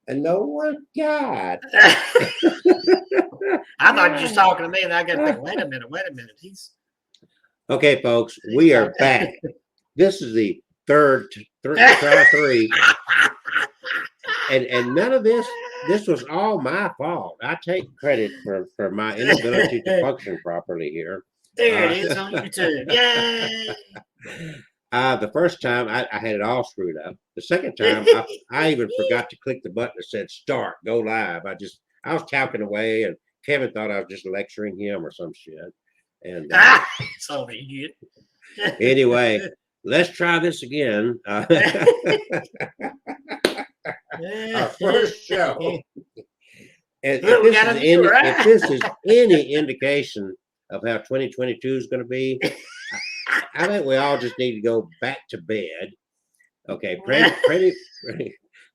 And no one got. I thought you were just talking to me, and I got to think, wait a minute. He's okay, folks. We are back. This is the third try three, and none of this. This was all my fault. I take credit for my inability to function properly here. There it is on YouTube. Yay! The first time I had it all screwed up. The second time I even forgot to click the button that said start, go live. I was talking away, and Kevin thought I was just lecturing him or some shit. And so you anyway, let's try this again. Our first show. And if this is any indication of how 2022 is going to be, I think we all just need to go back to bed. Okay, pretty,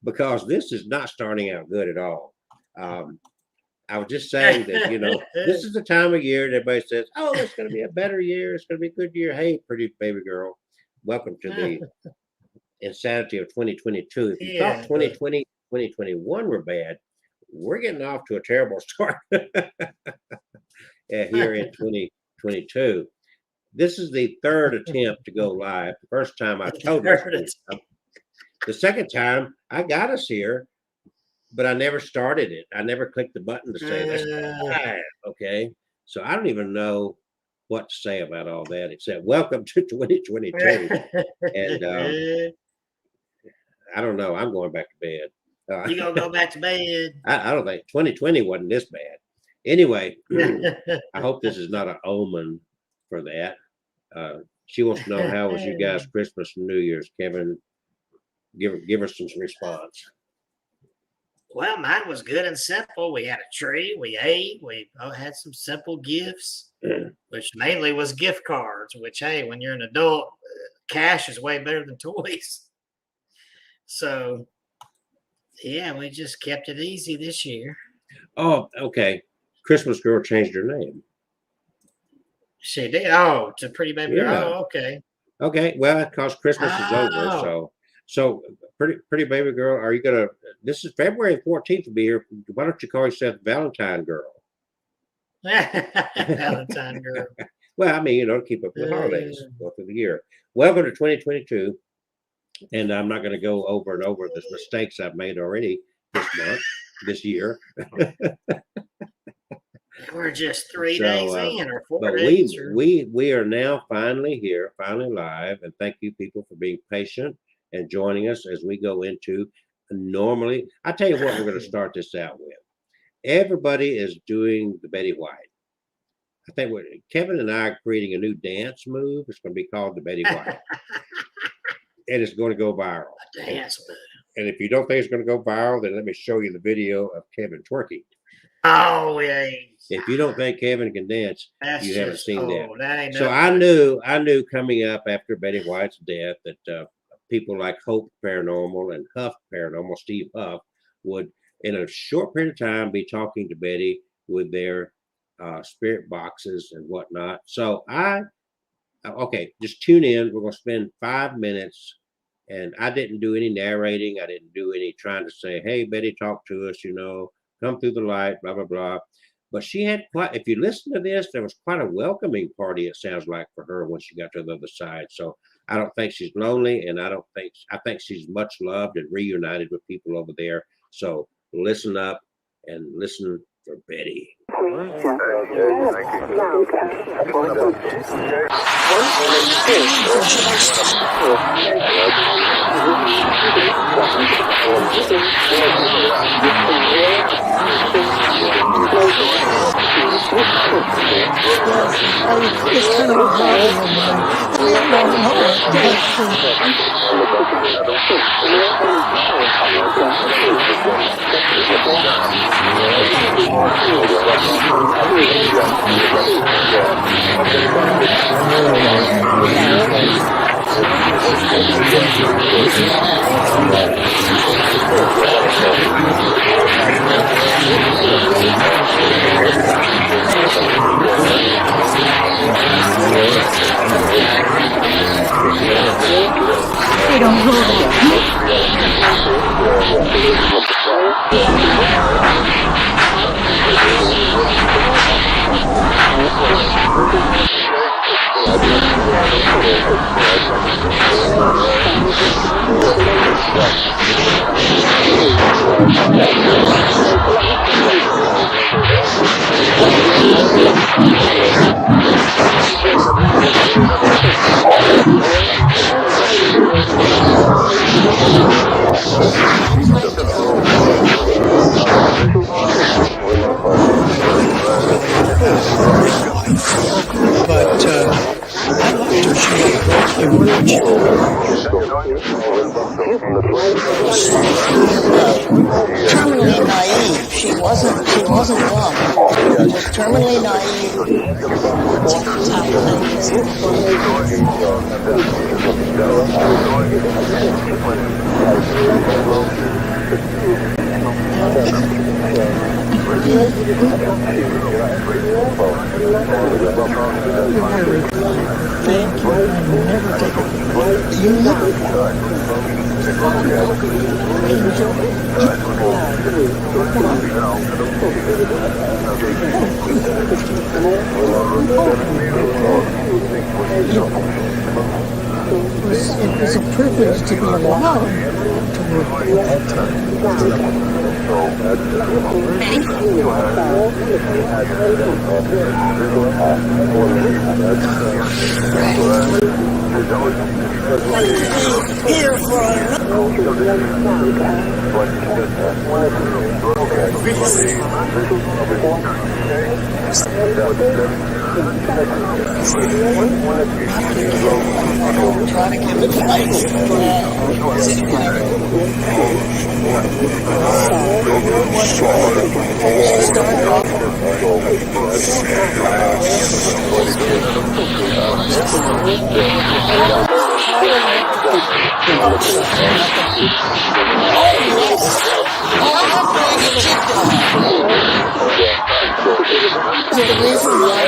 because this is not starting out good at all. I was just saying that, this is the time of year that everybody says, oh, it's going to be a better year. It's going to be a good year. Hey, pretty baby girl, welcome to the insanity of 2022. If you thought 2020, 2021 were bad, we're getting off to a terrible start here in 2022. This is the third attempt to go live. The first time I told us. The second time I got us here, but I never started it. I never clicked the button to say that's live. Okay. So I don't even know what to say about all that except welcome to 2022. And I don't know. I'm going back to bed. You gonna go back to bed? I don't think 2020 wasn't this bad. Anyway, I hope this is not an omen for that. She wants to know how was you guys' Christmas and New Year's, Kevin? Give her some response. Well, mine was good and simple. We had a tree. We ate. We had some simple gifts, which mainly was gift cards. Which, hey, when you're an adult, cash is way better than toys. So, yeah, we just kept it easy this year. Oh, okay. Christmas girl changed her name. She did. Oh, to Pretty Baby Girl. Oh, okay. Okay. Well, because Christmas is over, so pretty baby girl, are you gonna? This is February 14th. Will be here. Why don't you call yourself Valentine Girl? Valentine Girl. Well, I mean, keep up with the holidays go through the year. Welcome to 2022, and I'm not going to go over and over the mistakes I've made already this year. We're just 3 days in, or 4 days. But we are now finally here, finally live, and thank you people for being patient and joining us as we go into normally. I tell you what, we're going to start this out with. Everybody is doing the Betty White. I think Kevin and I are creating a new dance move. It's going to be called the Betty White, and it's going to go viral. A dance move. And if you don't think it's going to go viral, then let me show you the video of Kevin twerking. Oh, yeah. If you don't think Kevin can dance, you haven't seen that. So I knew coming up after Betty White's death that people like Hope Paranormal and Huff Paranormal, Steve Huff, would, in a short period of time, be talking to Betty with their spirit boxes and whatnot. So just tune in. We're going to spend 5 minutes. And I didn't do any narrating. I didn't do any trying to say, hey, Betty, talk to us, come through the light, blah, blah, blah. But she had quite, if you listen to this, there was quite a welcoming party, it sounds like, for her when she got to the other side. So I don't think she's lonely, and I think she's much loved and reunited with people over there. So listen up and listen for Betty. They don't hold it. But I liked her. She had a great humor, and she was terminally naive. She wasn't dumb. Just terminally naive. Thank you. I never take it. You never. It was a privilege to be allowed to work at that time. Here for trying to give advice. The reason why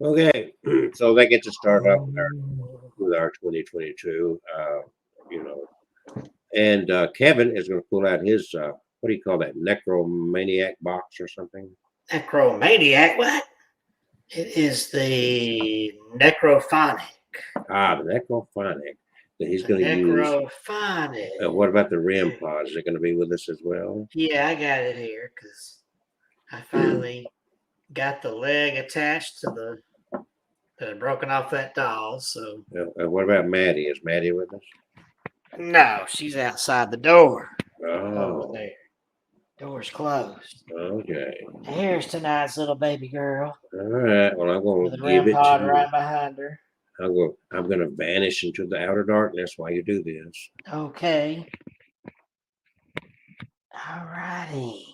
Okay, so that gets us started off with our 2022, you know, and Kevin is going to pull out his, what do you call that, necromaniac box or something? Necromaniac? What? It is the necrophonic. Ah, the necrophonic that he's going to use. Necrophonic. What about the REM pod? Is it going to be with us as well? Yeah, I got it here because I finally got the leg attached to the broken off that doll. So. What about Maddie? Is Maddie with us? No, she's outside the door. Oh. Over there. Door's closed. Okay. Here's tonight's little baby girl. All right. Well, I'm going to give it to you. Right behind her. I'm going to vanish into the outer darkness while you do this. Okay. All righty.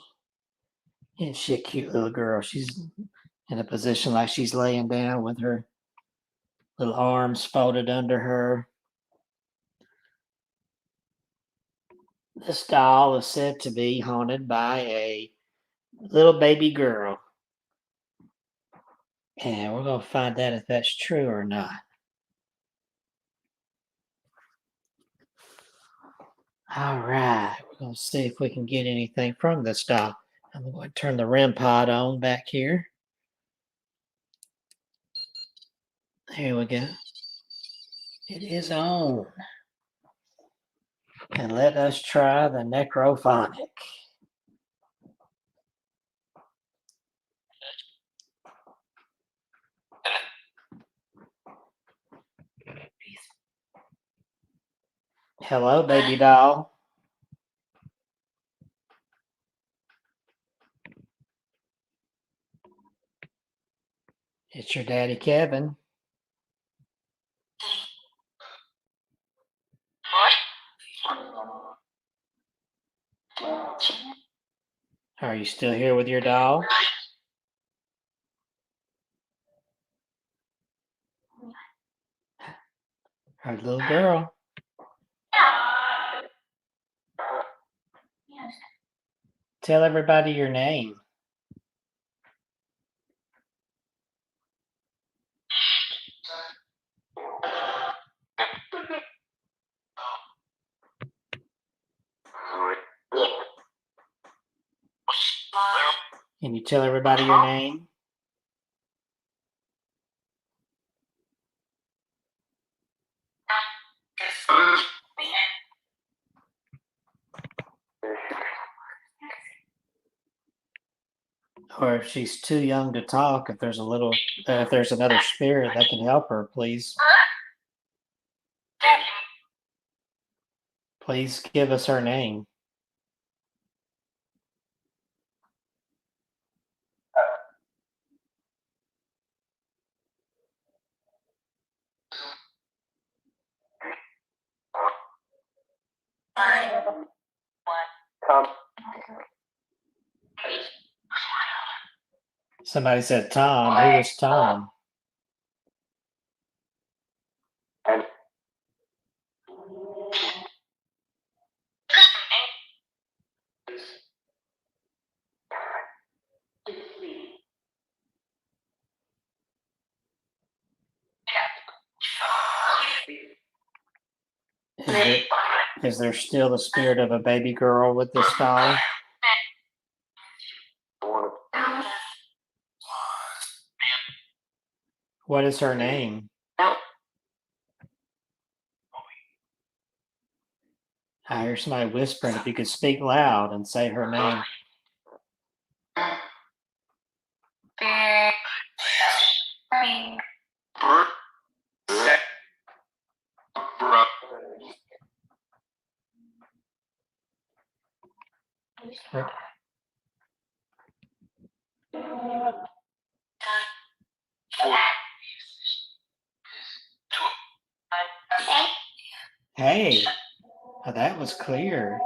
Isn't she a cute little girl? She's in a position like she's laying down with her little arms folded under her. This doll is said to be haunted by a little baby girl. And we're going to find out if that's true or not. All right. We're going to see if we can get anything from this doll. I'm going to turn the REM pod on back here. There we go. It is on. And let us try the necrophonic. Hello, baby doll. It's your daddy, Kevin. Are you still here with your doll? Our little girl. Tell everybody your name. Can you tell everybody your name? Or if she's too young to talk, if there's another spirit that can help her, please. Please give us her name. Somebody said Tom. Who is Tom? Is there still the spirit of a baby girl with this doll? What is her name? I hear somebody whispering. If you could speak loud and say her name. Hey, that was clear.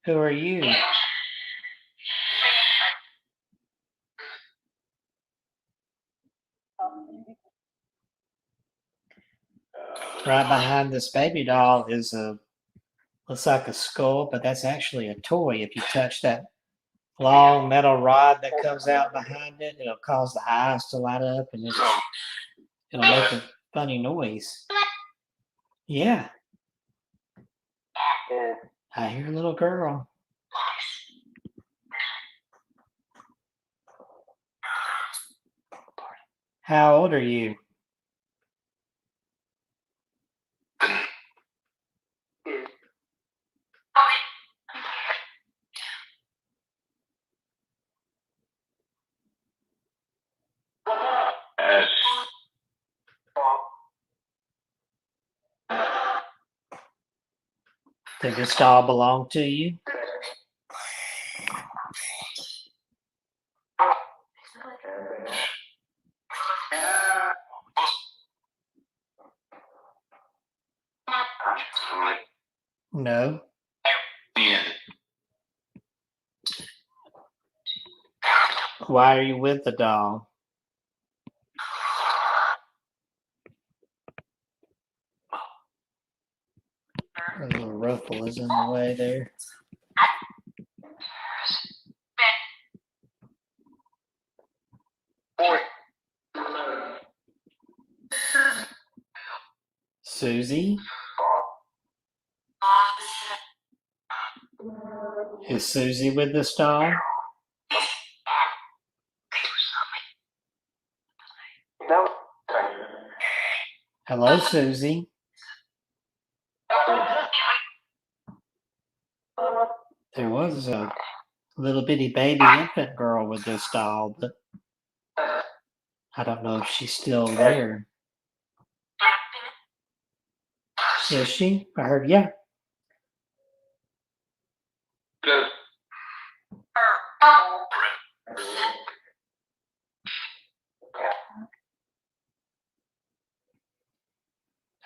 Who are you? Right behind this baby doll is looks like a skull, but that's actually a toy. If you touch that long metal rod that comes out behind it, it'll cause the eyes to light up and it'll make a funny noise. Yeah. I hear a little girl. How old are you? Did this doll belong to you? No. Why are you with the doll? A little ruffle is in the way there. Susie? Is Susie with this doll? Hello, Susie. There was a little bitty baby infant girl with this doll, but I don't know if she's still there. Is she? I heard, yeah.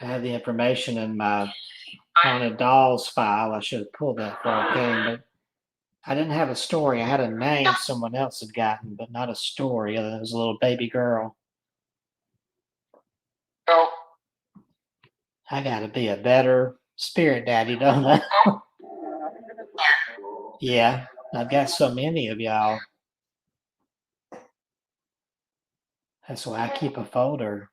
I have the information in my Haunted Dolls file. I should have pulled that before I came, but I didn't have a story. I had a name someone else had gotten, but not a story. It was a little baby girl. I got to be a better spirit daddy, don't I? Yeah, I've got so many of y'all. That's why I keep a folder.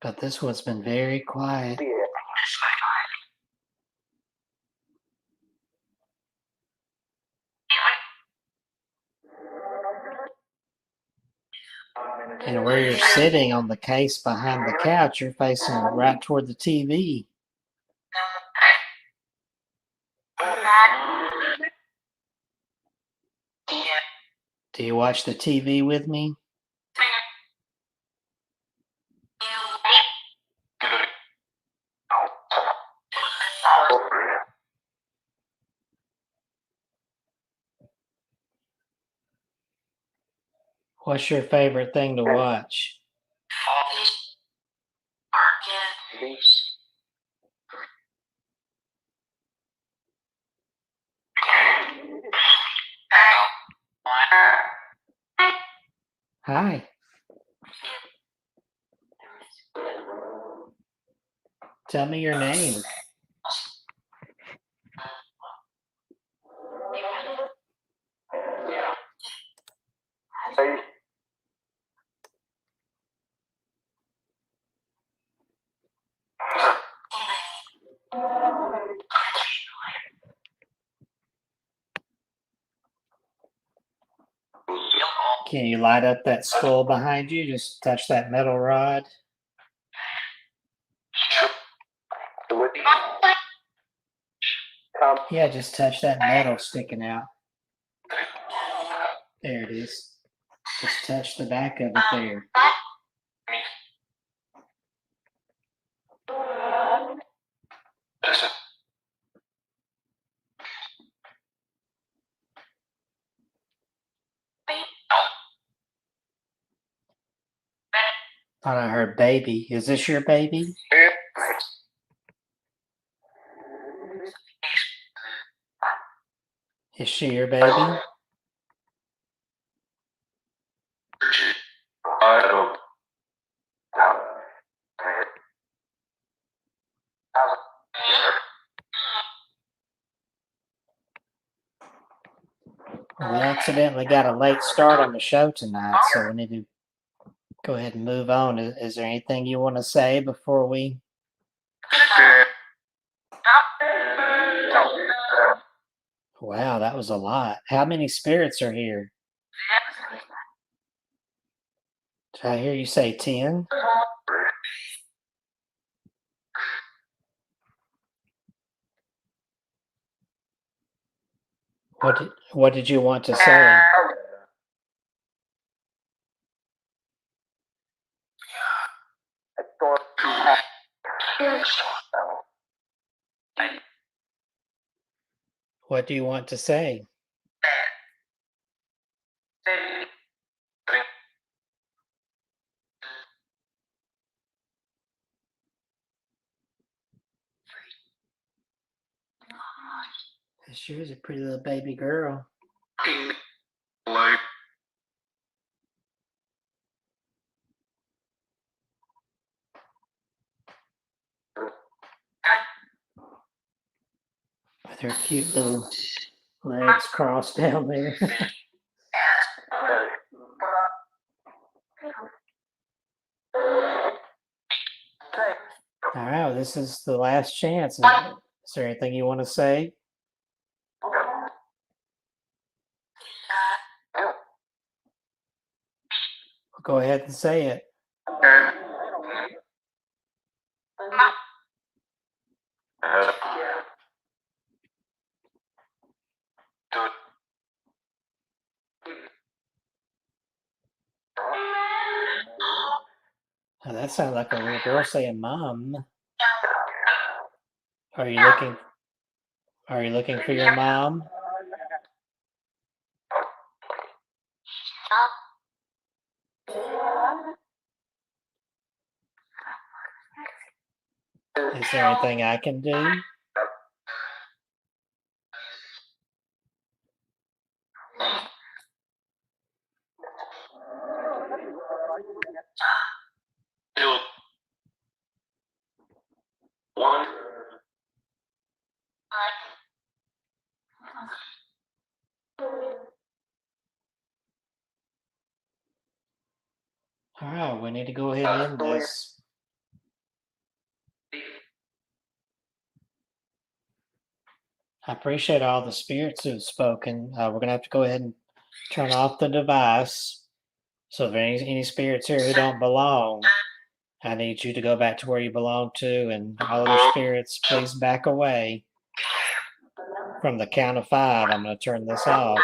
But this one's been very quiet. And where you're sitting on the case behind the couch, you're facing right toward the TV. Do you watch the TV with me? What's your favorite thing to watch? Hi. Tell me your name. Can you light up that skull behind you? Just touch that metal rod. Yeah, just touch that metal sticking out. There it is. Just touch the back of it there. Thought I heard baby. Is this your baby? Is she your baby? We accidentally got a late start on the show tonight, so we need to go ahead and move on. Is there anything you want to say before we? Wow, that was a lot. How many spirits are here? Did I hear you say 10? What did you want to say? What do you want to say? This sure is a pretty little baby girl. With her cute little legs crossed down there. All right, well, this is the last chance. Is there anything you want to say? Go ahead and say it. Oh, that sounds like a little girl saying "mom." Are you looking for your mom? Is there anything I can do? All right, we need to go ahead and end this. I appreciate all the spirits who've spoken. We're going to have to go ahead and turn off the device. So if there's any spirits here who don't belong, I need you to go back to where you belong to, and all of the spirits, please back away. From the count of 5, I'm going to turn this off.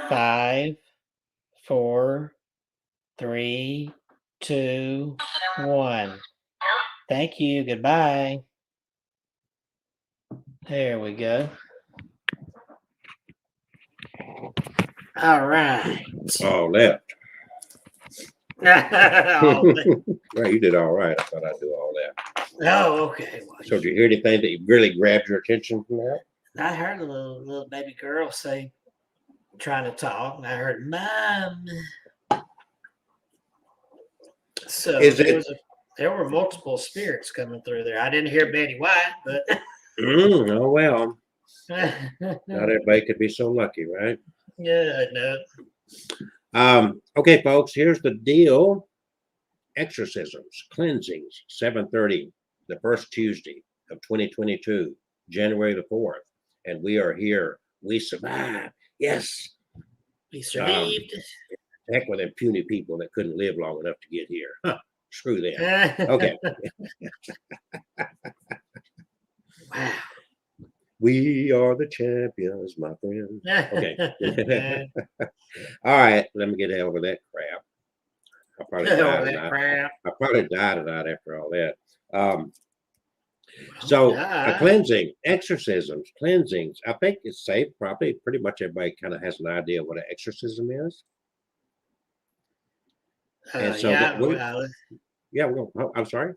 5, 4, 3, 2, 1. Thank you. Goodbye. There we go. All right. All left. All left. Well, you did all right. I thought I'd do all that. Oh, okay. Well, So did you hear anything that really grabbed your attention from that? I heard a little baby girl say, trying to talk, and I heard, "Mom." So there were multiple spirits coming through there. I didn't hear Betty White, but Oh well. Not everybody could be so lucky, right? Yeah, no. Okay, folks, here's the deal. Exorcisms, cleansings, 7:30, the first Tuesday of 2022, January the 4th. And we are here. We survived. Yes. We survived. Heck with them puny people that couldn't live long enough to get here. Huh, screw them. Okay. Wow. We are the champions, my friend. Okay. All right, let me get over that crap. I probably died tonight after all that. Cleansing, exorcisms, cleansings. I think it's safe. Probably pretty much everybody kind of has an idea what an exorcism is. And so I'm sorry.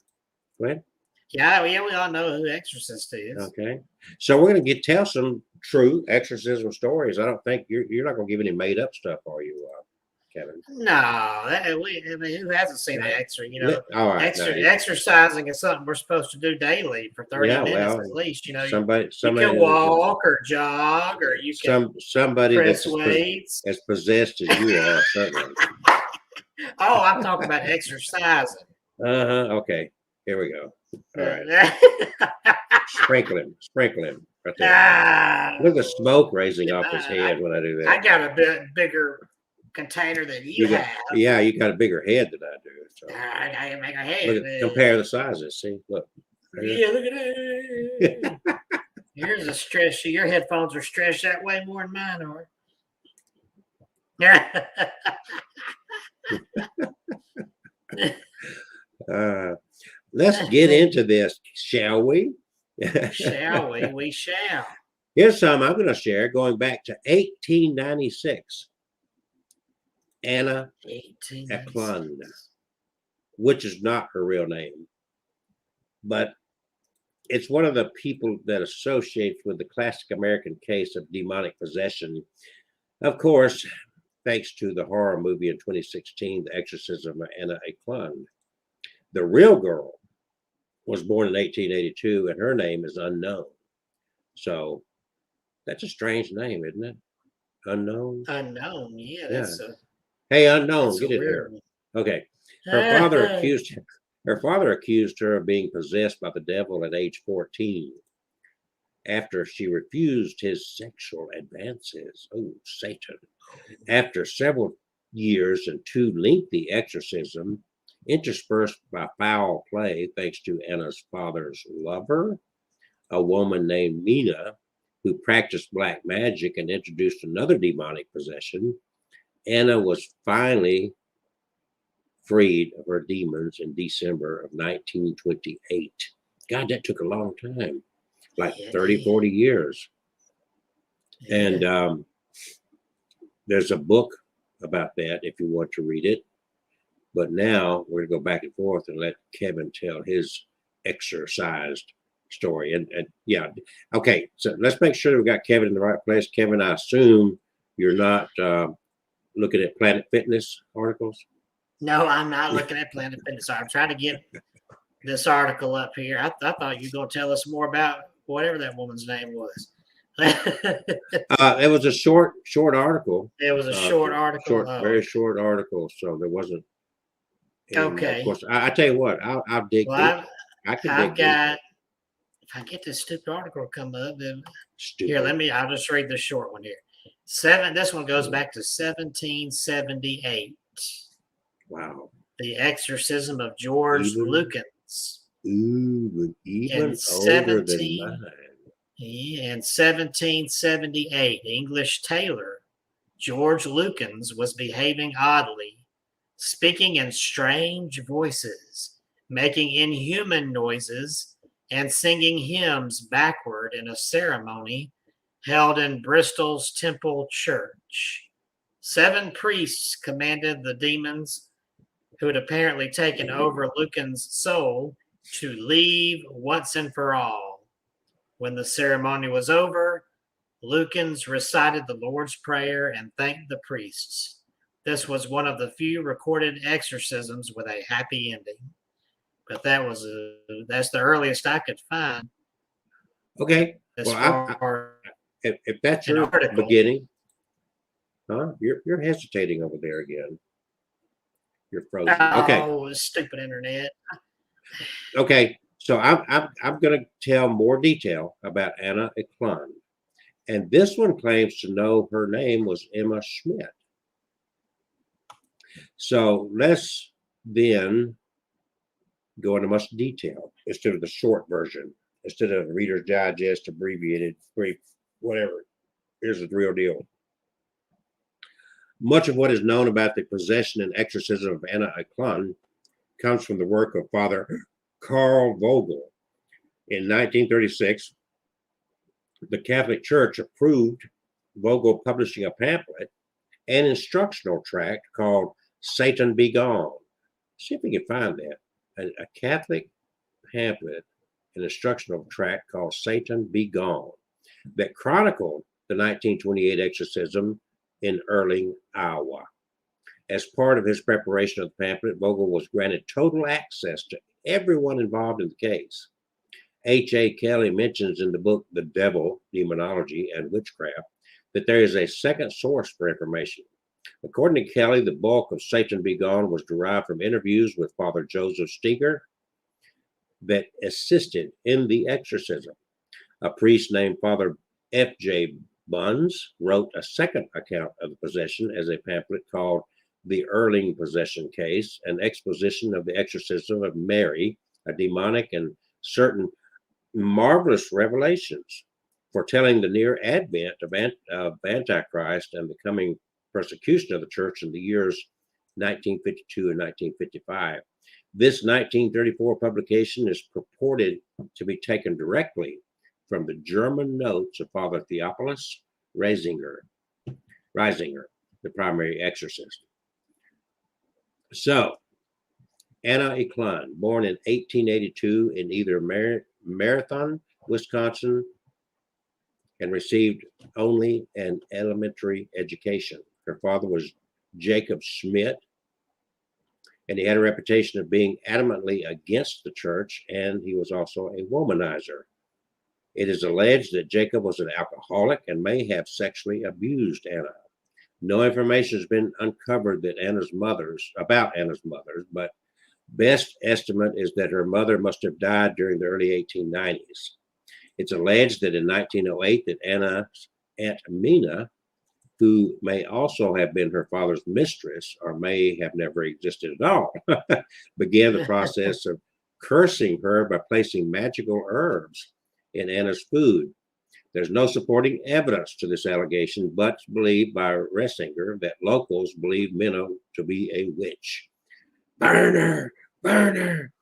Go ahead. Yeah, we all know who Exorcist is. Okay, so we're gonna tell some true exorcism stories. I don't think you're not gonna give any made up stuff, are you, Kevin? No, who hasn't seen an X-ray? All right, exercising is something we're supposed to do daily for 30 minutes at least. Somebody you can walk or jog, or you can somebody press that's weights. as possessed as you are, certainly. Oh, I'm talking about exercising. Okay, here we go. All right. Sprinkle him right there. Look at the smoke raising off his head when I do that. I got a bit bigger container than you have. Yeah, you got a bigger head than I do. So. I make a head. Compare the sizes. See, look. Yeah, look at that. Here's a stretch. Your headphones are stretched that way more than mine are. Let's get into this, shall we? Shall we? We shall. Here's some I'm going to share going back to 1896. Anna Aklun, which is not her real name, but it's one of the people that associates with the classic American case of demonic possession. Of course, thanks to the horror movie in 2016, The Exorcism of Anna Aklun. The real girl was born in 1882, and her name is unknown. So that's a strange name, isn't it? Unknown? Unknown, yeah. Hey, unknown, get in here. Okay. Her father accused her of being possessed by the devil at age 14 after she refused his sexual advances. Oh, Satan. After several years and 2 lengthy exorcisms, interspersed by foul play, thanks to Anna's father's lover, a woman named Mina, who practiced black magic and introduced another demonic possession, Anna was finally freed of her demons in December of 1928. God, that took a long time, like 30, 40 years. And there's a book about that if you want to read it. But now we're going to go back and forth and let Kevin tell his exorcised story. And yeah, okay. So let's make sure we got Kevin in the right place. Kevin, I assume you're not looking at Planet Fitness articles. No, I'm not looking at Planet Fitness. I'm trying to get this article up here. I thought you were going to tell us more about whatever that woman's name was. It was a short article. It was a short article. Very short article. So there wasn't. Okay. Of course, I tell you what, I'll dig. Well, I've got. If I get this stupid article to come up, then here, I'll just read the short one here. This one goes back to 1778. Wow. The Exorcism of George Lukens. Ooh, even older than mine. In 1778, English tailor George Lukens was behaving oddly, speaking in strange voices, making inhuman noises, and singing hymns backward in a ceremony held in Bristol's Temple Church. 7 priests commanded the demons who had apparently taken over Lukens' soul to leave once and for all. When the ceremony was over, Lukens recited the Lord's Prayer and thanked the priests. This was one of the few recorded exorcisms with a happy ending. But that's the earliest I could find. Okay. Well, if that's your beginning, huh? You're hesitating over there again. You're frozen. Okay. Oh, stupid internet. Okay. So I'm going to tell more detail about Anna Aklun. And this one claims to know her name was Emma Schmidt. So let's then go into much detail instead of the short version, instead of Reader's Digest, abbreviated, brief, whatever. Here's the real deal. Much of what is known about the possession and exorcism of Anna Aklun comes from the work of Father Karl Weger. In 1936, the Catholic Church approved Weger publishing a pamphlet and instructional tract called Satan Be Gone. See if we can find that. A Catholic pamphlet, an instructional tract called Satan Be Gone, that chronicled the 1928 exorcism in Erling, Iowa. As part of his preparation of the pamphlet, Weger was granted total access to everyone involved in the case. H.A. Kelly mentions in the book The Devil, Demonology, and Witchcraft that there is a second source for information. According to Kelly, the bulk of Satan Be Gone was derived from interviews with Father Joseph Steger that assisted in the exorcism. A priest named Father F.J. Buns wrote a second account of the possession as a pamphlet called The Erling Possession Case, an exposition of the exorcism of Mary, a demonic and certain marvelous revelations foretelling the near advent of Antichrist and the coming persecution of the church in the years 1952 and 1955. This 1934 publication is purported to be taken directly from the German notes of Father Theophilus Reisinger, the primary exorcist. So, Anna Eclen, born in 1882 in either Marathon, Wisconsin, and received only an elementary education. Her father was Jacob Schmidt, and he had a reputation of being adamantly against the church, and he was also a womanizer. It is alleged that Jacob was an alcoholic and may have sexually abused Anna. No information has been uncovered about Anna's mother, but best estimate is that her mother must have died during the early 1890s. It's alleged that in 1908 that Anna's Aunt Mina, who may also have been her father's mistress or may have never existed at all, began the process of cursing her by placing magical herbs in Anna's food. There's no supporting evidence to this allegation, but it's believed by Reisinger that locals believe Minna to be a witch. Burn her! Burn her!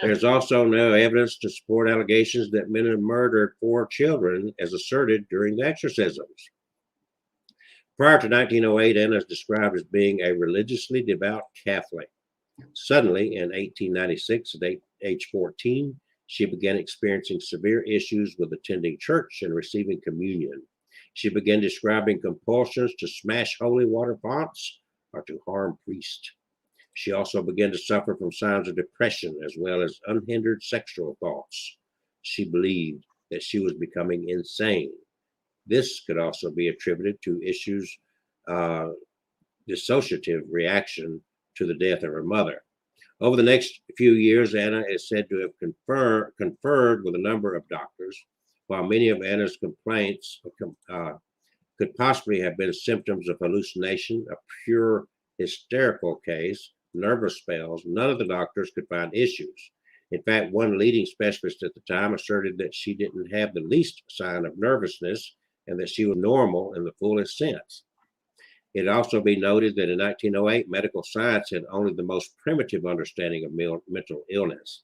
There's also no evidence to support allegations that Minna murdered 4 children as asserted during the exorcisms. Prior to 1908, Anna is described as being a religiously devout Catholic. Suddenly, in 1896, at age 14, she began experiencing severe issues with attending church and receiving communion. She began describing compulsions to smash holy water pots or to harm priests. She also began to suffer from signs of depression as well as unhindered sexual thoughts. She believed that she was becoming insane. This could also be attributed to issues, dissociative reaction to the death of her mother. Over the next few years, Anna is said to have conferred with a number of doctors, while many of Anna's complaints could possibly have been symptoms of hallucination, a pure hysterical case, nervous spells. None of the doctors could find issues. In fact, one leading specialist at the time asserted that she didn't have the least sign of nervousness and that she was normal in the fullest sense. It also be noted that in 1908, medical science had only the most primitive understanding of mental illness.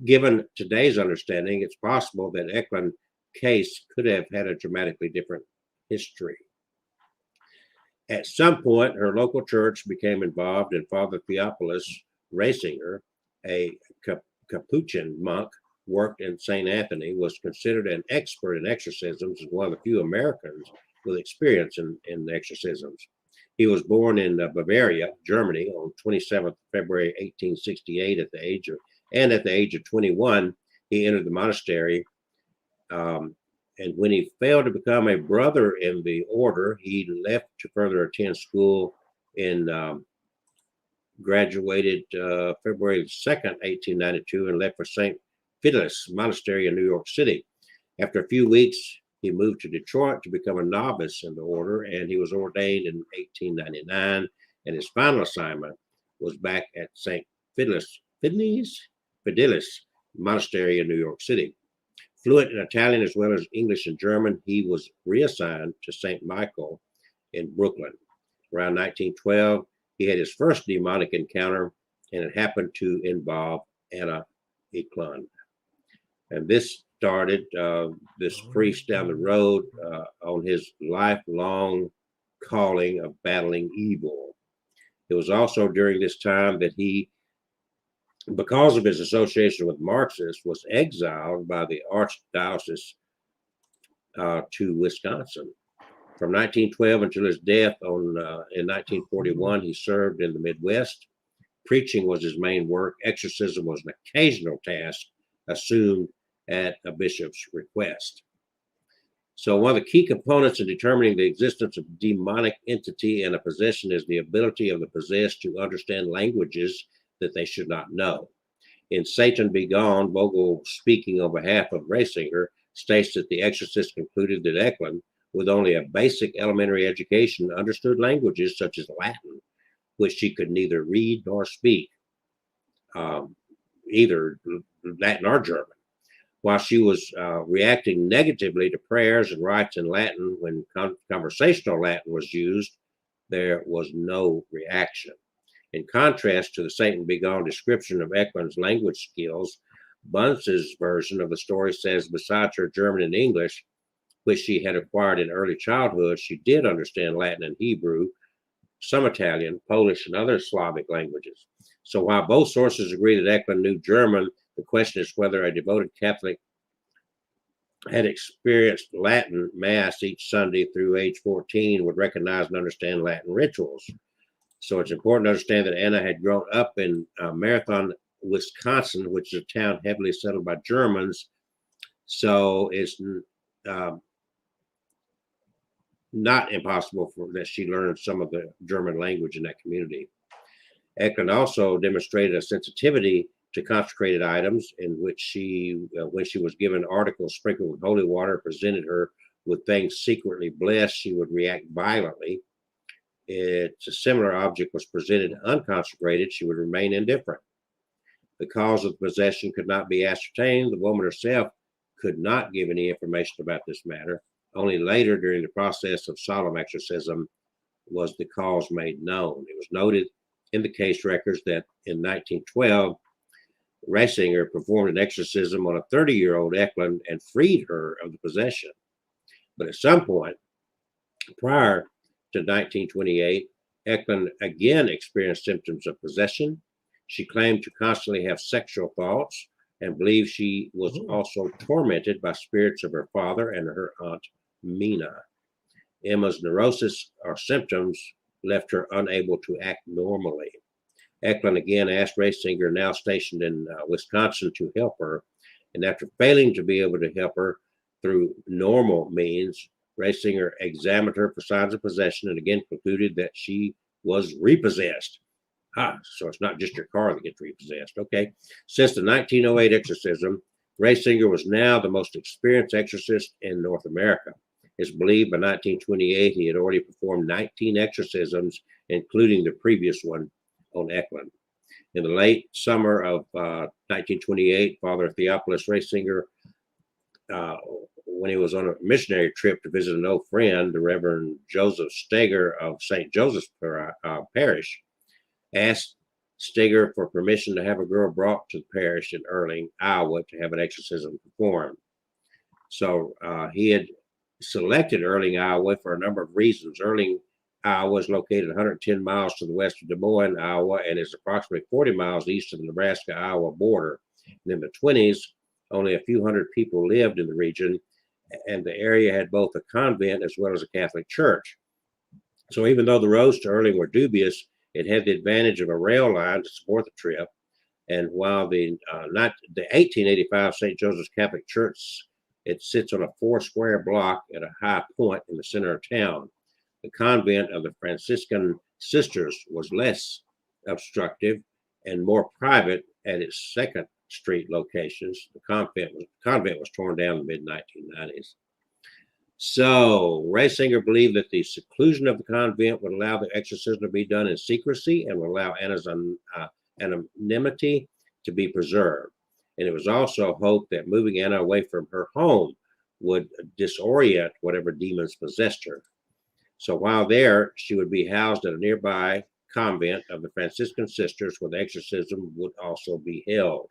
Given today's understanding, it's possible that Eclen case could have had a dramatically different history. At some point, her local church became involved, and Father Theophilus Rasinger, a Capuchin monk, worked in St. Anthony, was considered an expert in exorcisms and one of the few Americans with experience in exorcisms. He was born in Bavaria, Germany, on 27th February 1868. At the age of 21, he entered the monastery. And when he failed to become a brother in the order, he left to further attend school and graduated February 2nd, 1892, and left for St. Fidelis Monastery in New York City. After a few weeks, he moved to Detroit to become a novice in the order, and he was ordained in 1899, and his final assignment was back at St. Fidelis Monastery in New York City. Fluent in Italian as well as English and German, he was reassigned to St. Michael in Brooklyn. Around 1912, he had his first demonic encounter, and it happened to involve Anna Aklun. And this started this priest down the road on his lifelong calling of battling evil. It was also during this time that he, because of his association with Marxists, was exiled by the Archdiocese to Wisconsin. From 1912 until his death in 1941, he served in the Midwest. Preaching was his main work. Exorcism was an occasional task assumed at a bishop's request. So one of the key components in determining the existence of demonic entity in a possession is the ability of the possessed to understand languages that they should not know. In Satan Be Gone, Vogel, speaking on behalf of Rasinger, states that the exorcist concluded that Eclen, with only a basic elementary education, understood languages such as Latin, which she could neither read nor speak, either Latin or German. While she was reacting negatively to prayers and rites in Latin when conversational Latin was used, there was no reaction. In contrast to the Satan Be Gone description of Eclen's language skills, Bunce's version of the story says besides her German and English, which she had acquired in early childhood, she did understand Latin and Hebrew, some Italian, Polish, and other Slavic languages. So while both sources agree that Eclen knew German, the question is whether a devoted Catholic had experienced Latin Mass each Sunday through age 14 would recognize and understand Latin rituals. So it's important to understand that Anna had grown up in Marathon, Wisconsin, which is a town heavily settled by Germans. So it's not impossible for that she learned some of the German language in that community. Eclen also demonstrated a sensitivity to consecrated items, in which she, when she was given articles sprinkled with holy water, presented her with things secretly blessed, she would react violently. It's a similar object was presented unconsecrated, she would remain indifferent. The cause of the possession could not be ascertained. The woman herself could not give any information about this matter. Only later, during the process of solemn exorcism, was the cause made known. It was noted in the case records that in 1912, Rasinger performed an exorcism on a 30-year-old Eclen and freed her of the possession. But at some point, prior to 1928, Eclen again experienced symptoms of possession. She claimed to constantly have sexual thoughts and believed she was also tormented by spirits of her father and her aunt Mina. Emma's neurosis or symptoms left her unable to act normally. Eclen again asked Raysinger, now stationed in Wisconsin, to help her, and after failing to be able to help her through normal means, Raysinger examined her for signs of possession and again concluded that she was repossessed. So it's not just your car that gets repossessed. Okay. Since the 1908 exorcism, Raysinger was now the most experienced exorcist in North America. It's believed by 1928 he had already performed 19 exorcisms, including the previous one on Eclen. In the late summer of 1928, Father Theophilus Raysinger, when he was on a missionary trip to visit an old friend, the Reverend Joseph Steger of St. Joseph's Parish, asked Steger for permission to have a girl brought to the parish in Erling, Iowa, to have an exorcism performed. So he had selected Erling, Iowa for a number of reasons. Erling, Iowa is located 110 miles to the west of Des Moines, Iowa, and is approximately 40 miles east of the Nebraska-Iowa border. And in the 1920s, only a few hundred people lived in the region, and the area had both a convent as well as a Catholic church. So even though the roads to Erling were dubious, it had the advantage of a rail line to support the trip. And while the 1885 St. Joseph's Catholic Church, it sits on a 4-square block at a high point in the center of town. The convent of the Franciscan Sisters was less obstructive and more private at its 2nd Street locations. The convent was torn down in the mid-1990s. So Raysinger believed that the seclusion of the convent would allow the exorcism to be done in secrecy and would allow anonymity to be preserved. And it was also hoped that moving Anna away from her home would disorient whatever demons possessed her. So while there, she would be housed at a nearby convent of the Franciscan Sisters, where the exorcism would also be held.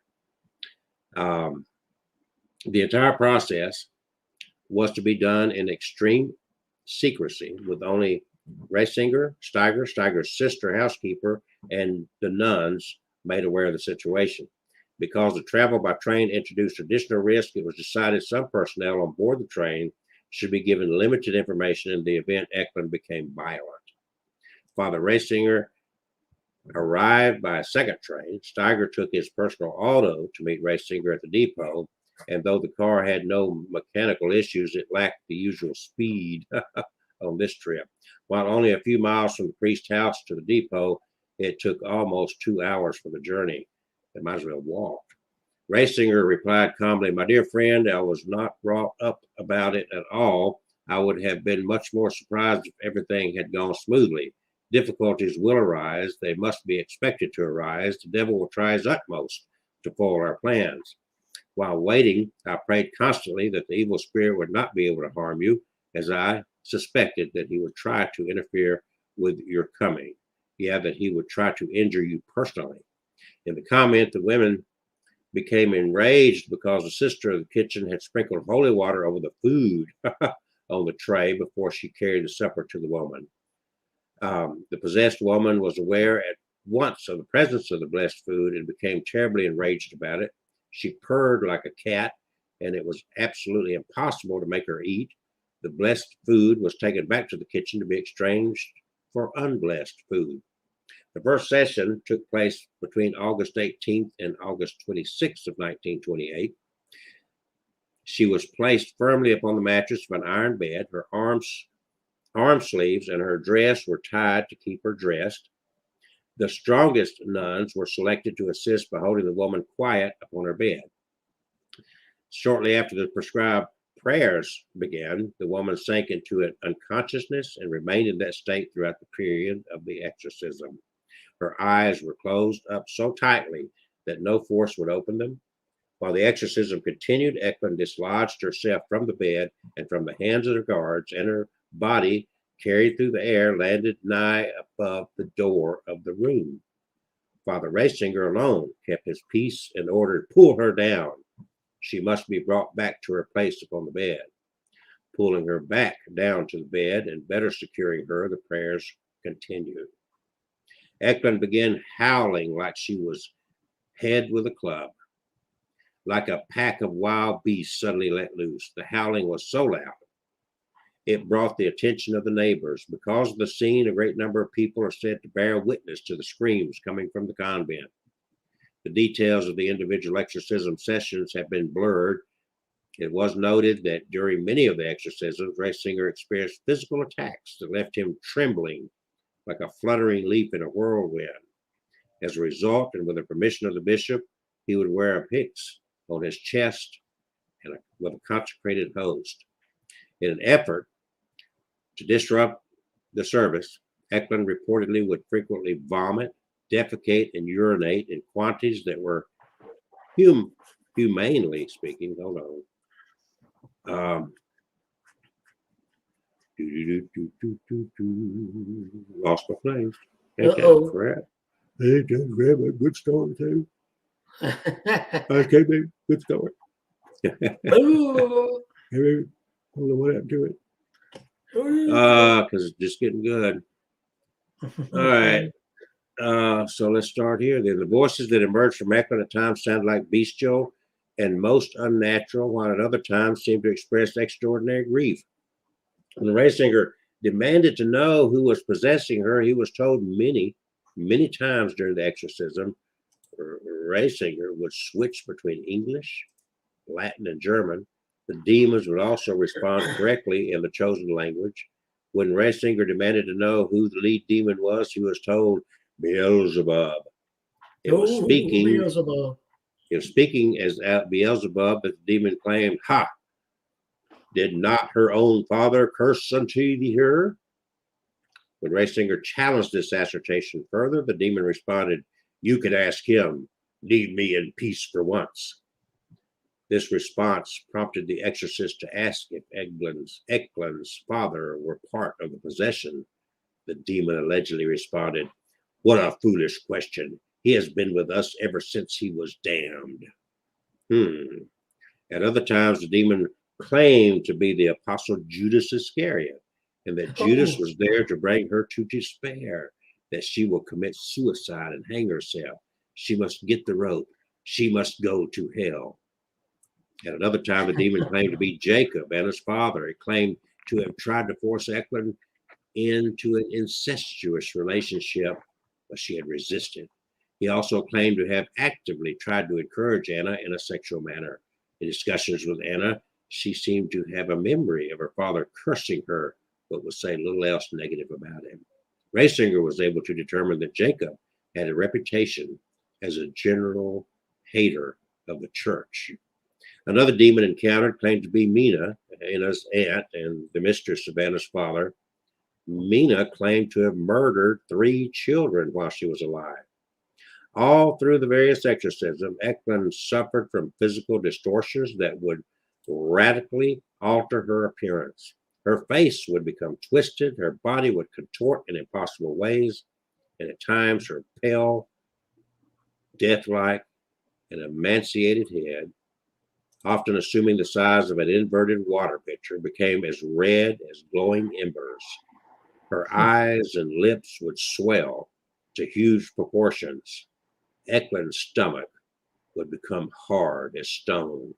The entire process was to be done in extreme secrecy, with only Raysinger, Steiger's sister housekeeper, and the nuns made aware of the situation. Because the travel by train introduced additional risk, it was decided some personnel on board the train should be given limited information in the event Eclen became violent. Father Raysinger arrived by a second train. Steiger took his personal auto to meet Raysinger at the depot, and though the car had no mechanical issues, it lacked the usual speed on this trip. While only a few miles from the priest's house to the depot, it took almost 2 hours for the journey. They might as well walk. Raysinger replied calmly, "My dear friend, I was not wrought up about it at all. I would have been much more surprised if everything had gone smoothly. Difficulties will arise. They must be expected to arise. The devil will try his utmost to foil our plans. While waiting, I prayed constantly that the evil spirit would not be able to harm you, as I suspected that he would try to interfere with your coming. Yeah, that he would try to injure you personally." In the comment, the women became enraged because the sister of the kitchen had sprinkled holy water over the food on the tray before she carried the supper to the woman. The possessed woman was aware at once of the presence of the blessed food and became terribly enraged about it. She purred like a cat, and it was absolutely impossible to make her eat. The blessed food was taken back to the kitchen to be exchanged for unblessed food. The first session took place between August 18th and August 26th of 1928. She was placed firmly upon the mattress of an iron bed. Her arm sleeves and her dress were tied to keep her dressed. The strongest nuns were selected to assist by holding the woman quiet upon her bed. Shortly after the prescribed prayers began, the woman sank into an unconsciousness and remained in that state throughout the period of the exorcism. Her eyes were closed up so tightly that no force would open them. While the exorcism continued, Eclen dislodged herself from the bed and from the hands of the guards, and her body, carried through the air, landed nigh above the door of the room. Father Raysinger alone kept his peace and ordered, "Pull her down. She must be brought back to her place upon the bed." Pulling her back down to the bed and better securing her, the prayers continued. Eclen began howling like she was head with a club, like a pack of wild beasts suddenly let loose. The howling was so loud, it brought the attention of the neighbors. Because of the scene, a great number of people are said to bear witness to the screams coming from the convent. The details of the individual exorcism sessions have been blurred. It was noted that during many of the exorcisms, Reisinger experienced physical attacks that left him trembling like a fluttering leaf in a whirlwind. As a result, and with the permission of the bishop, he would wear a pyx on his chest and with a consecrated host. In an effort to disrupt the service, Eclen reportedly would frequently vomit, defecate, and urinate in quantities that were, humanely speaking, hold on. Lost my place. Uh-oh. Crap. Hey, just grab a good story too. Okay, baby, good story. Ooh. Hey, I don't know what happened to it. Because it's just getting good. All right. So let's start here. Then the voices that emerged from Eclen at times sounded like bestial and most unnatural, while at other times seemed to express extraordinary grief. When Reisinger demanded to know who was possessing her, he was told many times during the exorcism. Reisinger would switch between English, Latin, and German. The demons would also respond correctly in the chosen language. When Reisinger demanded to know who the lead demon was, he was told Beelzebub. It was speaking as Beelzebub, but the demon claimed, "Ha! Did not her own father curse unto her?" When Reisinger challenged this assertion further, the demon responded, "You could ask him. Leave me in peace for once." This response prompted the exorcist to ask if Eclen's father were part of the possession. The demon allegedly responded, "What a foolish question. He has been with us ever since he was damned." At other times, the demon claimed to be the apostle Judas Iscariot, and that Judas was there to bring her to despair, that she will commit suicide and hang herself. She must get the rope. She must go to hell. At another time, the demon claimed to be Jacob and his father. It claimed to have tried to force Eclen into an incestuous relationship, but she had resisted. He also claimed to have actively tried to encourage Anna in a sexual manner. In discussions with Anna, she seemed to have a memory of her father cursing her, but would say little else negative about him. Reisinger was able to determine that Jacob had a reputation as a general hater of the church. Another demon encountered claimed to be Mina, Anna's aunt and the mistress of Anna's father. Mina claimed to have murdered 3 children while she was alive. All through the various exorcisms, Eclen suffered from physical distortions that would radically alter her appearance. Her face would become twisted, her body would contort in impossible ways, and at times her pale, death-like, and emaciated head, often assuming the size of an inverted water pitcher, became as red as glowing embers. Her eyes and lips would swell to huge proportions. Eclen's stomach would become hard as stone.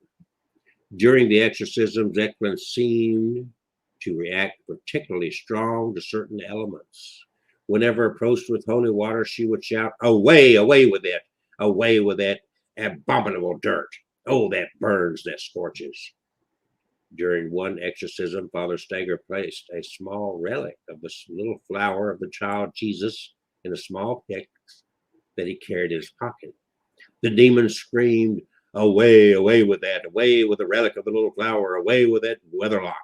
During the exorcisms, Eclen seemed to react particularly strong to certain elements. Whenever approached with holy water, she would shout, "Away, away with it! Away with that abominable dirt! Oh, that burns, that scorches." During one exorcism, Father Steger placed a small relic of the little flower of the child Jesus in a small pyx that he carried in his pocket. The demon screamed, "Away, away with that! Away with the relic of the little flower! Away with that weathercock!"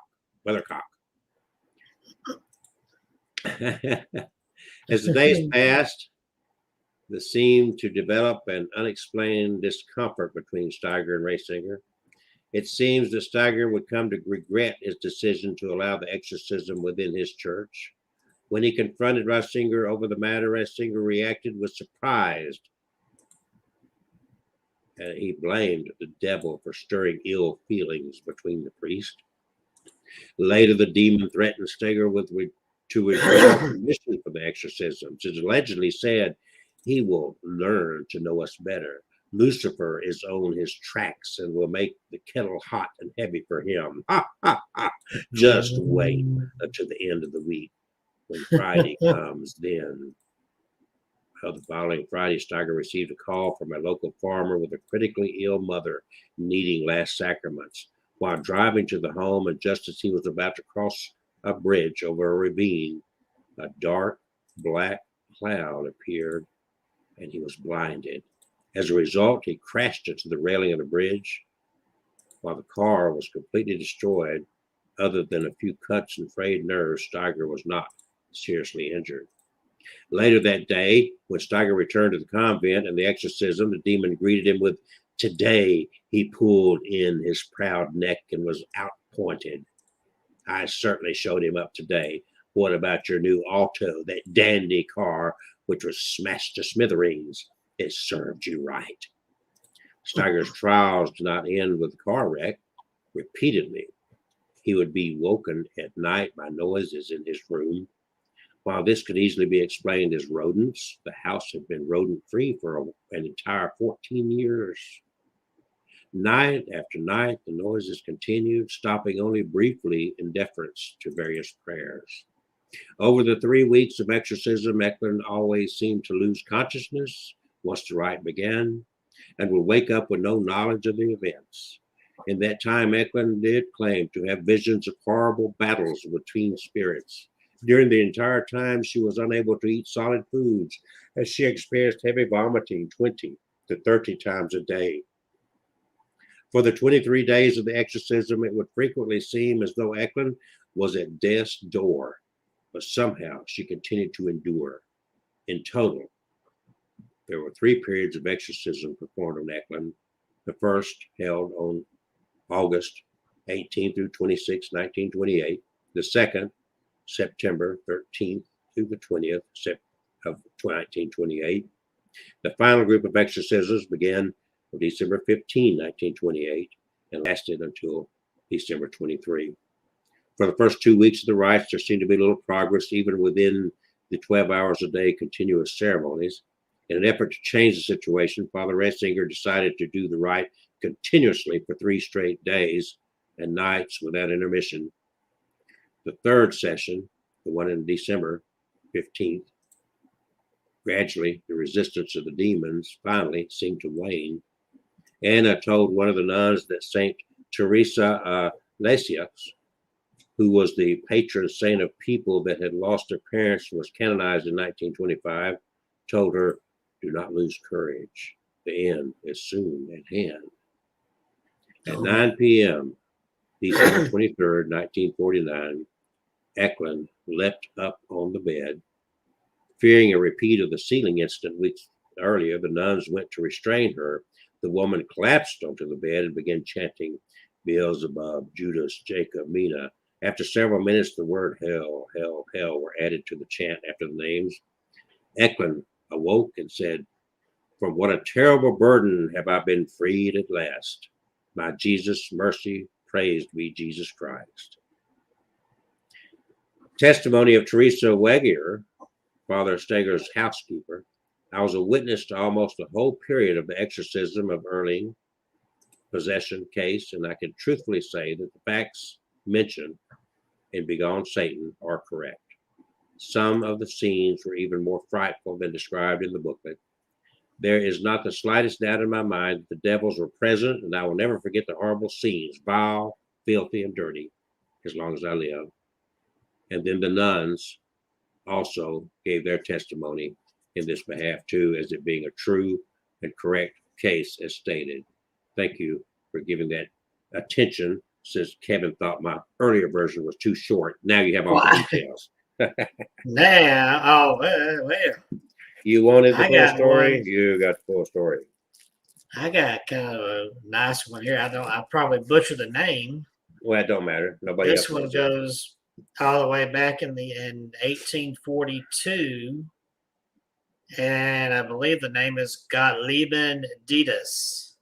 As the days passed, there seemed to develop an unexplained discomfort between Steiger and Reisinger. It seems that Steiger would come to regret his decision to allow the exorcism within his church. When he confronted Reisinger over the matter, Reisinger reacted with surprise. And he blamed the devil for stirring ill feelings between the priest. Later, the demon threatened Steger with to withdraw permission for the exorcisms. It allegedly said, he will learn to know us better. Lucifer is on his tracks and will make the kettle hot and heavy for him. Ha, ha, ha. Just wait until the end of the week. When Friday comes, then. The following Friday, Steiger received a call from a local farmer with a critically ill mother needing last sacraments. While driving to the home, and just as he was about to cross a bridge over a ravine, a dark black cloud appeared and he was blinded. As a result, he crashed into the railing of the bridge. While the car was completely destroyed, other than a few cuts and frayed nerves, Steiger was not seriously injured. Later that day, when Steiger returned to the convent and the exorcism, the demon greeted him with, "Today he pulled in his proud neck and was outpointed. I certainly showed him up today. What about your new Alto, that dandy car, which was smashed to smithereens? It served you right." Steiger's trials did not end with the car wreck. Repeatedly, he would be woken at night by noises in his room. While this could easily be explained as rodents, the house had been rodent-free for an entire 14 years. Night after night, the noises continued, stopping only briefly in deference to various prayers. Over the 3 weeks of exorcism, Eclen always seemed to lose consciousness once the rite began, and would wake up with no knowledge of the events. In that time, Eclen did claim to have visions of horrible battles between spirits. During the entire time, she was unable to eat solid foods, as she experienced heavy vomiting 20 to 30 times a day. For the 23 days of the exorcism, it would frequently seem as though Eclen was at death's door, but somehow she continued to endure. In total, there were 3 periods of exorcism performed on Eclen. The first held on August 18 through 26, 1928. The second, September 13th through the 20th of 1928. The final group of exorcisms began on December 15, 1928, and lasted until December 23. For the first 2 weeks of the rites, there seemed to be little progress, even within the 12 hours a day continuous ceremonies. In an effort to change the situation, Father Ratzinger decided to do the rite continuously for 3 straight days and nights without intermission. The third session, the one in December 15th, gradually the resistance of the demons finally seemed to wane. Anna told one of the nuns that Saint Teresa Lisieux, who was the patron saint of people that had lost their parents and was canonized in 1925, told her, "Do not lose courage. The end is soon at hand." At 9 p.m., December 23rd, 1949, Eclen leapt up on the bed. Fearing a repeat of the ceiling incident weeks earlier, the nuns went to restrain her. The woman collapsed onto the bed and began chanting, "Beelzebub, Judas, Jacob, Mina." After several minutes, the word hell, hell, hell were added to the chant after the names. Eclen awoke and said, "From what a terrible burden have I been freed at last. My Jesus, mercy, praised be Jesus Christ." Testimony of Teresa Weger, Father Steiger's housekeeper. "I was a witness to almost the whole period of the exorcism of Erling possession case, and I can truthfully say that the facts mentioned in Begone Satan are correct. Some of the scenes were even more frightful than described in the booklet. There is not the slightest doubt in my mind that the devils were present, and I will never forget the horrible scenes, vile, filthy, and dirty, as long as I live." And then the nuns also gave their testimony in this behalf too, as it being a true and correct case as stated. Thank you for giving that attention, since Kevin thought my earlier version was too short. Now you have all the details. Now, well. You wanted the full story? You got the full story. I got kind of a nice one here. I'll probably butcher the name. Well, it don't matter. Nobody This else one knows goes all the way back in 1842, and I believe the name is Gottlieben Dittes.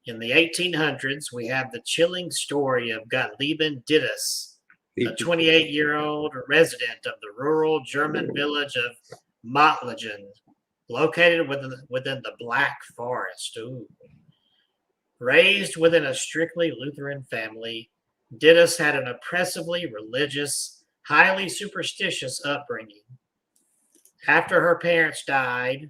In the 1800s, we have the chilling story of Gottlieben Dittes, a 28-year-old resident of the rural German village of Mottlingen, located within the Black Forest. Ooh. Raised within a strictly Lutheran family, Dittus had an oppressively religious, highly superstitious upbringing. After her parents died,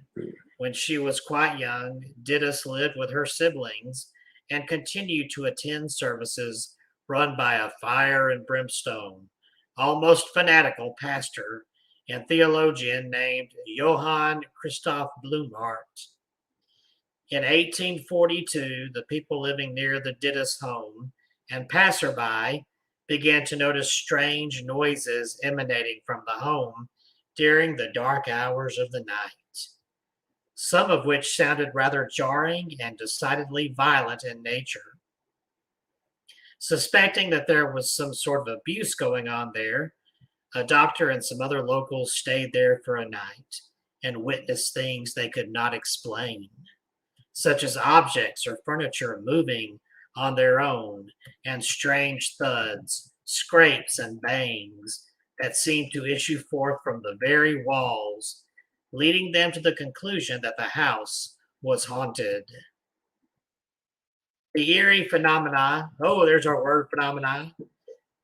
when she was quite young, Dittus lived with her siblings and continued to attend services run by a fire and brimstone, almost fanatical pastor and theologian named Johann Christoph Blumhardt. In 1842, the people living near the Dittus home and passerby began to notice strange noises emanating from the home during the dark hours of the night, some of which sounded rather jarring and decidedly violent in nature. Suspecting that there was some sort of abuse going on there, a doctor and some other locals stayed there for a night and witnessed things they could not explain, such as objects or furniture moving on their own and strange thuds, scrapes, and bangs that seemed to issue forth from the very walls, leading them to the conclusion that the house was haunted. The eerie phenomena, there's our word, phenomena,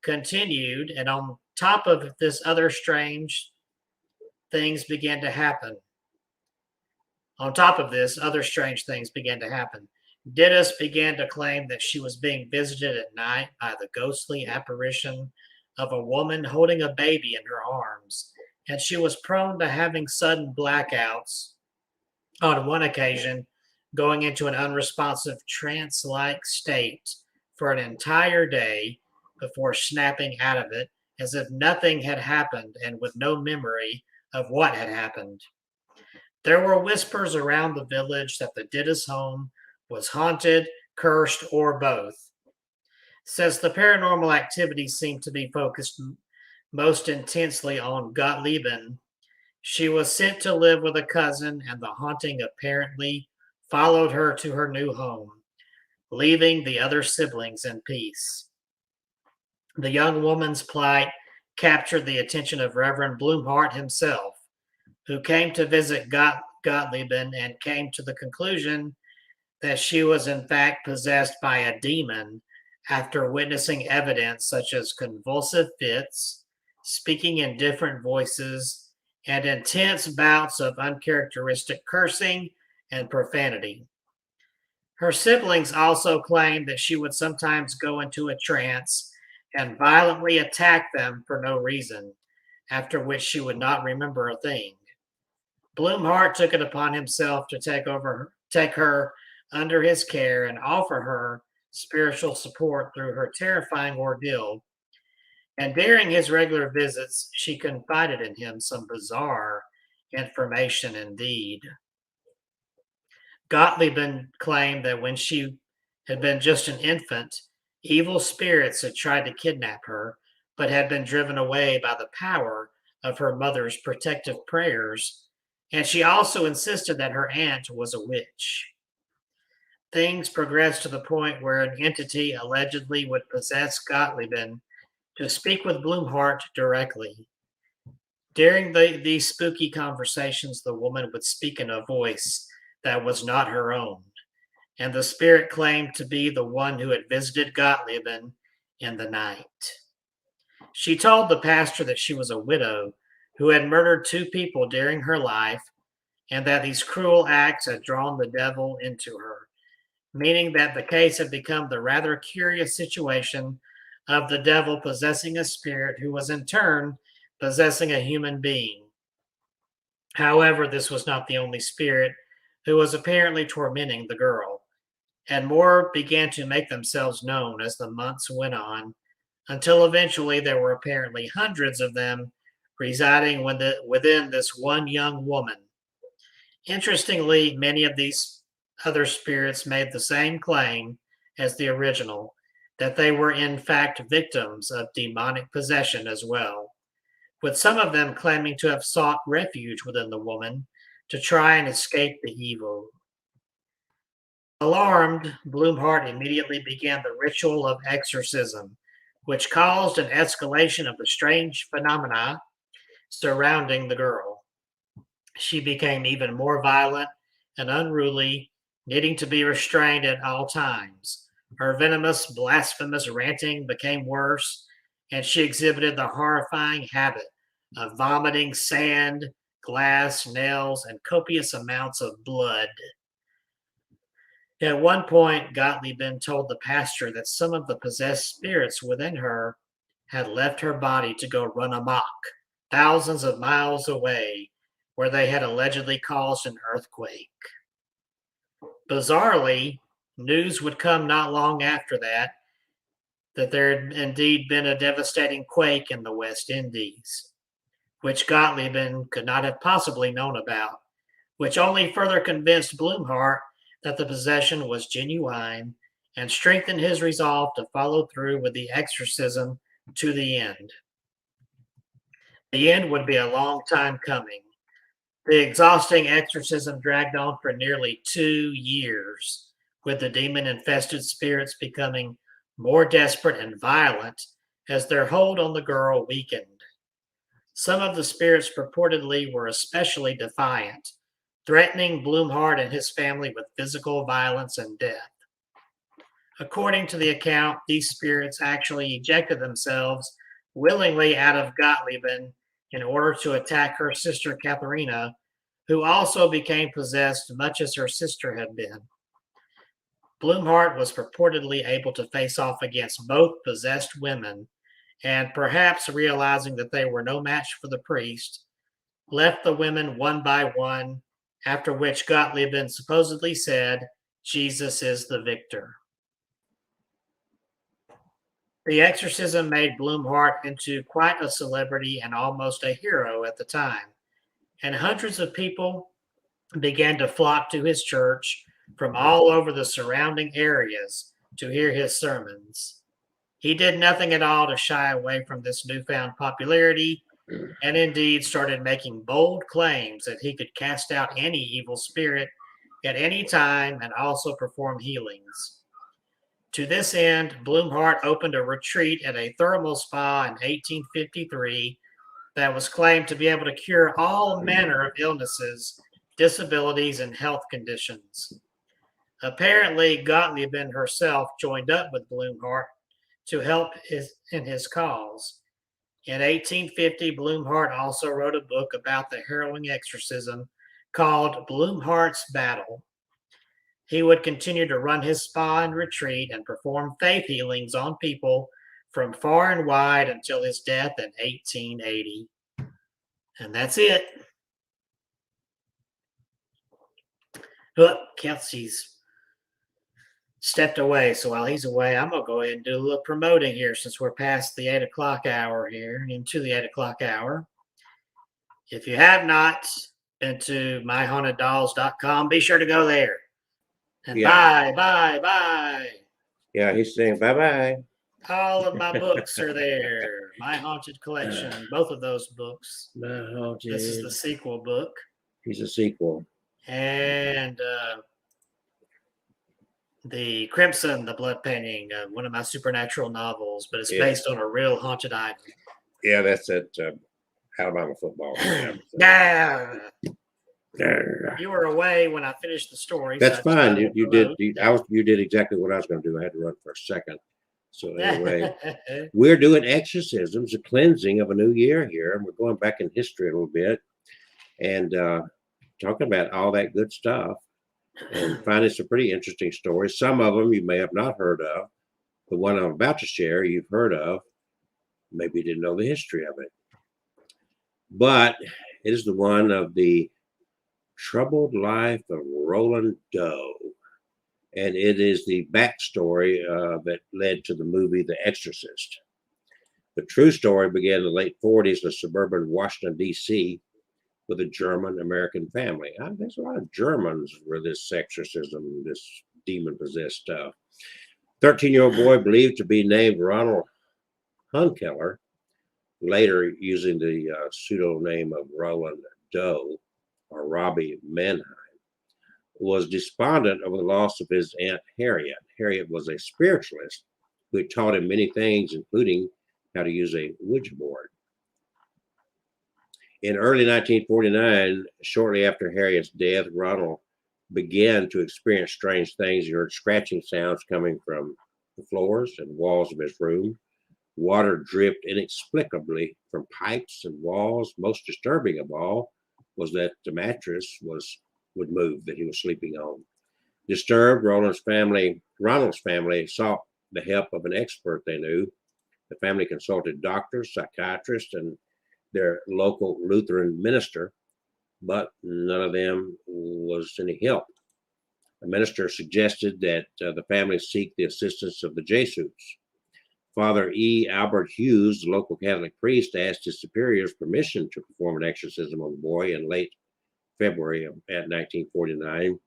continued, and on top of this, other strange things began to happen. On top of this, other strange things began to happen. Dittus began to claim that she was being visited at night by the ghostly apparition of a woman holding a baby in her arms, and she was prone to having sudden blackouts, on one occasion going into an unresponsive trance-like state for an entire day before snapping out of it as if nothing had happened and with no memory of what had happened. There were whispers around the village that the Dittus home was haunted, cursed, or both. Since the paranormal activity seemed to be focused most intensely on Gottlieben, she was sent to live with a cousin, and the haunting apparently followed her to her new home, leaving the other siblings in peace. The young woman's plight captured the attention of Reverend Blumhardt himself, who came to visit Gottlieben and came to the conclusion that she was in fact possessed by a demon after witnessing evidence such as convulsive fits, speaking in different voices, and intense bouts of uncharacteristic cursing and profanity. Her siblings also claimed that she would sometimes go into a trance and violently attack them for no reason, after which she would not remember a thing. Blumhardt took it upon himself to take her under his care and offer her spiritual support through her terrifying ordeal. And during his regular visits, she confided in him some bizarre information indeed. Gottlieben claimed that when she had been just an infant, evil spirits had tried to kidnap her, but had been driven away by the power of her mother's protective prayers, and she also insisted that her aunt was a witch. Things progressed to the point where an entity allegedly would possess Gottlieben to speak with Blumhardt directly. During these spooky conversations, the woman would speak in a voice that was not her own, and the spirit claimed to be the one who had visited Gottlieben in the night. She told the pastor that she was a widow who had murdered 2 people during her life, and that these cruel acts had drawn the devil into her, meaning that the case had become the rather curious situation of the devil possessing a spirit who was in turn possessing a human being. However, this was not the only spirit who was apparently tormenting the girl, and more began to make themselves known as the months went on, until eventually there were apparently hundreds of them residing within this one young woman. Interestingly, many of these other spirits made the same claim as the original, that they were in fact victims of demonic possession as well, with some of them claiming to have sought refuge within the woman to try and escape the evil. Alarmed, Blumhardt immediately began the ritual of exorcism, which caused an escalation of the strange phenomena surrounding the girl. She became even more violent and unruly, needing to be restrained at all times. Her venomous, blasphemous ranting became worse, and she exhibited the horrifying habit of vomiting sand, glass, nails, and copious amounts of blood. At one point, Gottlieb told the pastor that some of the possessed spirits within her had left her body to go run amok, thousands of miles away, where they had allegedly caused an earthquake. Bizarrely, news would come not long after that there had indeed been a devastating quake in the West Indies, which Gottlieb could not have possibly known about, which only further convinced Blumhardt that the possession was genuine and strengthened his resolve to follow through with the exorcism to the end. The end would be a long time coming. The exhausting exorcism dragged on for nearly 2 years, with the demon-infested spirits becoming more desperate and violent as their hold on the girl weakened. Some of the spirits purportedly were especially defiant, threatening Blumhardt and his family with physical violence and death. According to the account, these spirits actually ejected themselves willingly out of Gottlieb in order to attack her sister Katharina, who also became possessed much as her sister had been. Blumhardt was purportedly able to face off against both possessed women, and perhaps realizing that they were no match for the priest, left the women one by one, after which Gottlieb supposedly said, "Jesus is the victor." The exorcism made Blumhardt into quite a celebrity and almost a hero at the time, and hundreds of people began to flock to his church from all over the surrounding areas to hear his sermons. He did nothing at all to shy away from this newfound popularity, and indeed started making bold claims that he could cast out any evil spirit at any time and also perform healings. To this end, Blumhardt opened a retreat at a thermal spa in 1853 that was claimed to be able to cure all manner of illnesses, disabilities, and health conditions. Apparently, Gottlieb herself joined up with Blumhardt to help in his cause. In 1850, Blumhardt also wrote a book about the harrowing exorcism called Blumhardt's Battle. He would continue to run his spa and retreat and perform faith healings on people from far and wide until his death in 1880. And that's it. Look, Kelsey's stepped away, so while he's away, I'm going to go ahead and do a little promoting here since we're past the 8 o'clock hour here, into the 8 o'clock hour. If you have not been to myhauntedDolls.com, be sure to go there. And bye. Yeah, he's saying bye-bye. All of my books are there. My Haunted Collection, both of those books. My Haunted. This is the sequel book. He's a sequel. And the Crimson, the Blood Painting, one of my supernatural novels, but it's based on a real haunted item. Yeah, that's at Alabama football. Yeah. You were away when I finished the story. That's fine. You did exactly what I was going to do. I had to run for a second. So anyway, we're doing exorcisms, a cleansing of a new year here, and we're going back in history a little bit and talking about all that good stuff and finding some pretty interesting stories. Some of them you may have not heard of. The one I'm about to share you've heard of. Maybe you didn't know the history of it. But it is the one of the troubled life of Roland Doe. And it is the backstory that led to the movie The Exorcist. The true story began in the late 40s in suburban Washington, D.C. with a German-American family. There's a lot of Germans with this exorcism, this demon-possessed stuff. 13-year-old boy believed to be named Ronald Hunkeler, later using the pseudonym of Roland Doe, or Robbie Mannheim, was despondent over the loss of his Aunt Harriet. Harriet was a spiritualist who had taught him many things, including how to use a Ouija board. In early 1949, shortly after Harriet's death, Ronald began to experience strange things. He heard scratching sounds coming from the floors and walls of his room. Water dripped inexplicably from pipes and walls. Most disturbing of all was that the mattress would move that he was sleeping on. Disturbed, Ronald's family sought the help of an expert they knew. The family consulted doctors, psychiatrists, and their local Lutheran minister, but none of them was any help. The minister suggested that the family seek the assistance of the Jesuits. Father E. Albert Hughes, the local Catholic priest, asked his superiors permission to perform an exorcism on the boy in late February of 1949,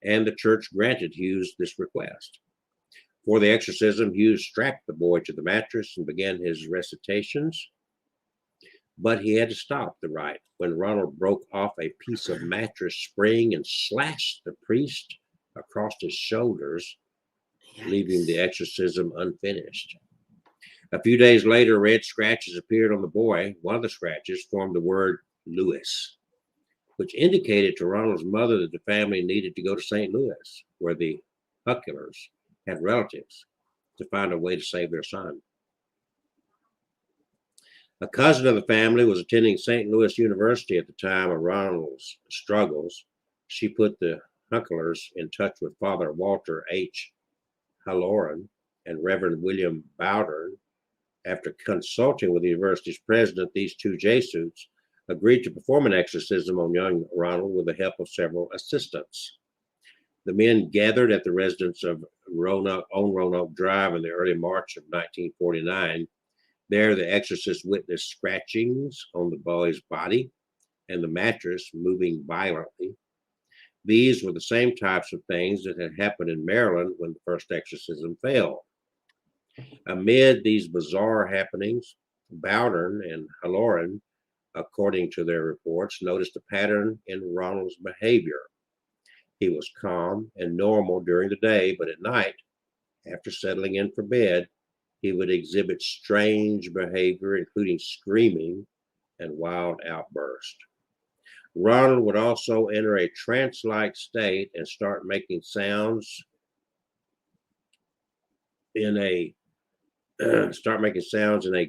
and the church granted Hughes this request. For the exorcism, Hughes strapped the boy to the mattress and began his recitations, but he had to stop the rite when Ronald broke off a piece of mattress spring and slashed the priest across his shoulders, leaving the exorcism unfinished. A few days later, red scratches appeared on the boy. One of the scratches formed the word Louis, which indicated to Ronald's mother that the family needed to go to St. Louis, where the Hucklers had relatives, to find a way to save their son. A cousin of the family was attending St. Louis University at the time of Ronald's struggles. She put the Hucklers in touch with Father Walter H. Halloran and Reverend William Bowdern. After consulting with the university's president, these two Jesuits agreed to perform an exorcism on young Ronald with the help of several assistants. The men gathered at the residence of Roanoke Drive in the early March of 1949. There, the exorcist witnessed scratchings on the boy's body and the mattress moving violently. These were the same types of things that had happened in Maryland when the first exorcism failed. Amid these bizarre happenings, Bowdern and Halloran, according to their reports, noticed a pattern in Ronald's behavior. He was calm and normal during the day, but at night, after settling in for bed, he would exhibit strange behavior, including screaming and wild outbursts. Ronald would also enter a trance-like state and start making sounds in a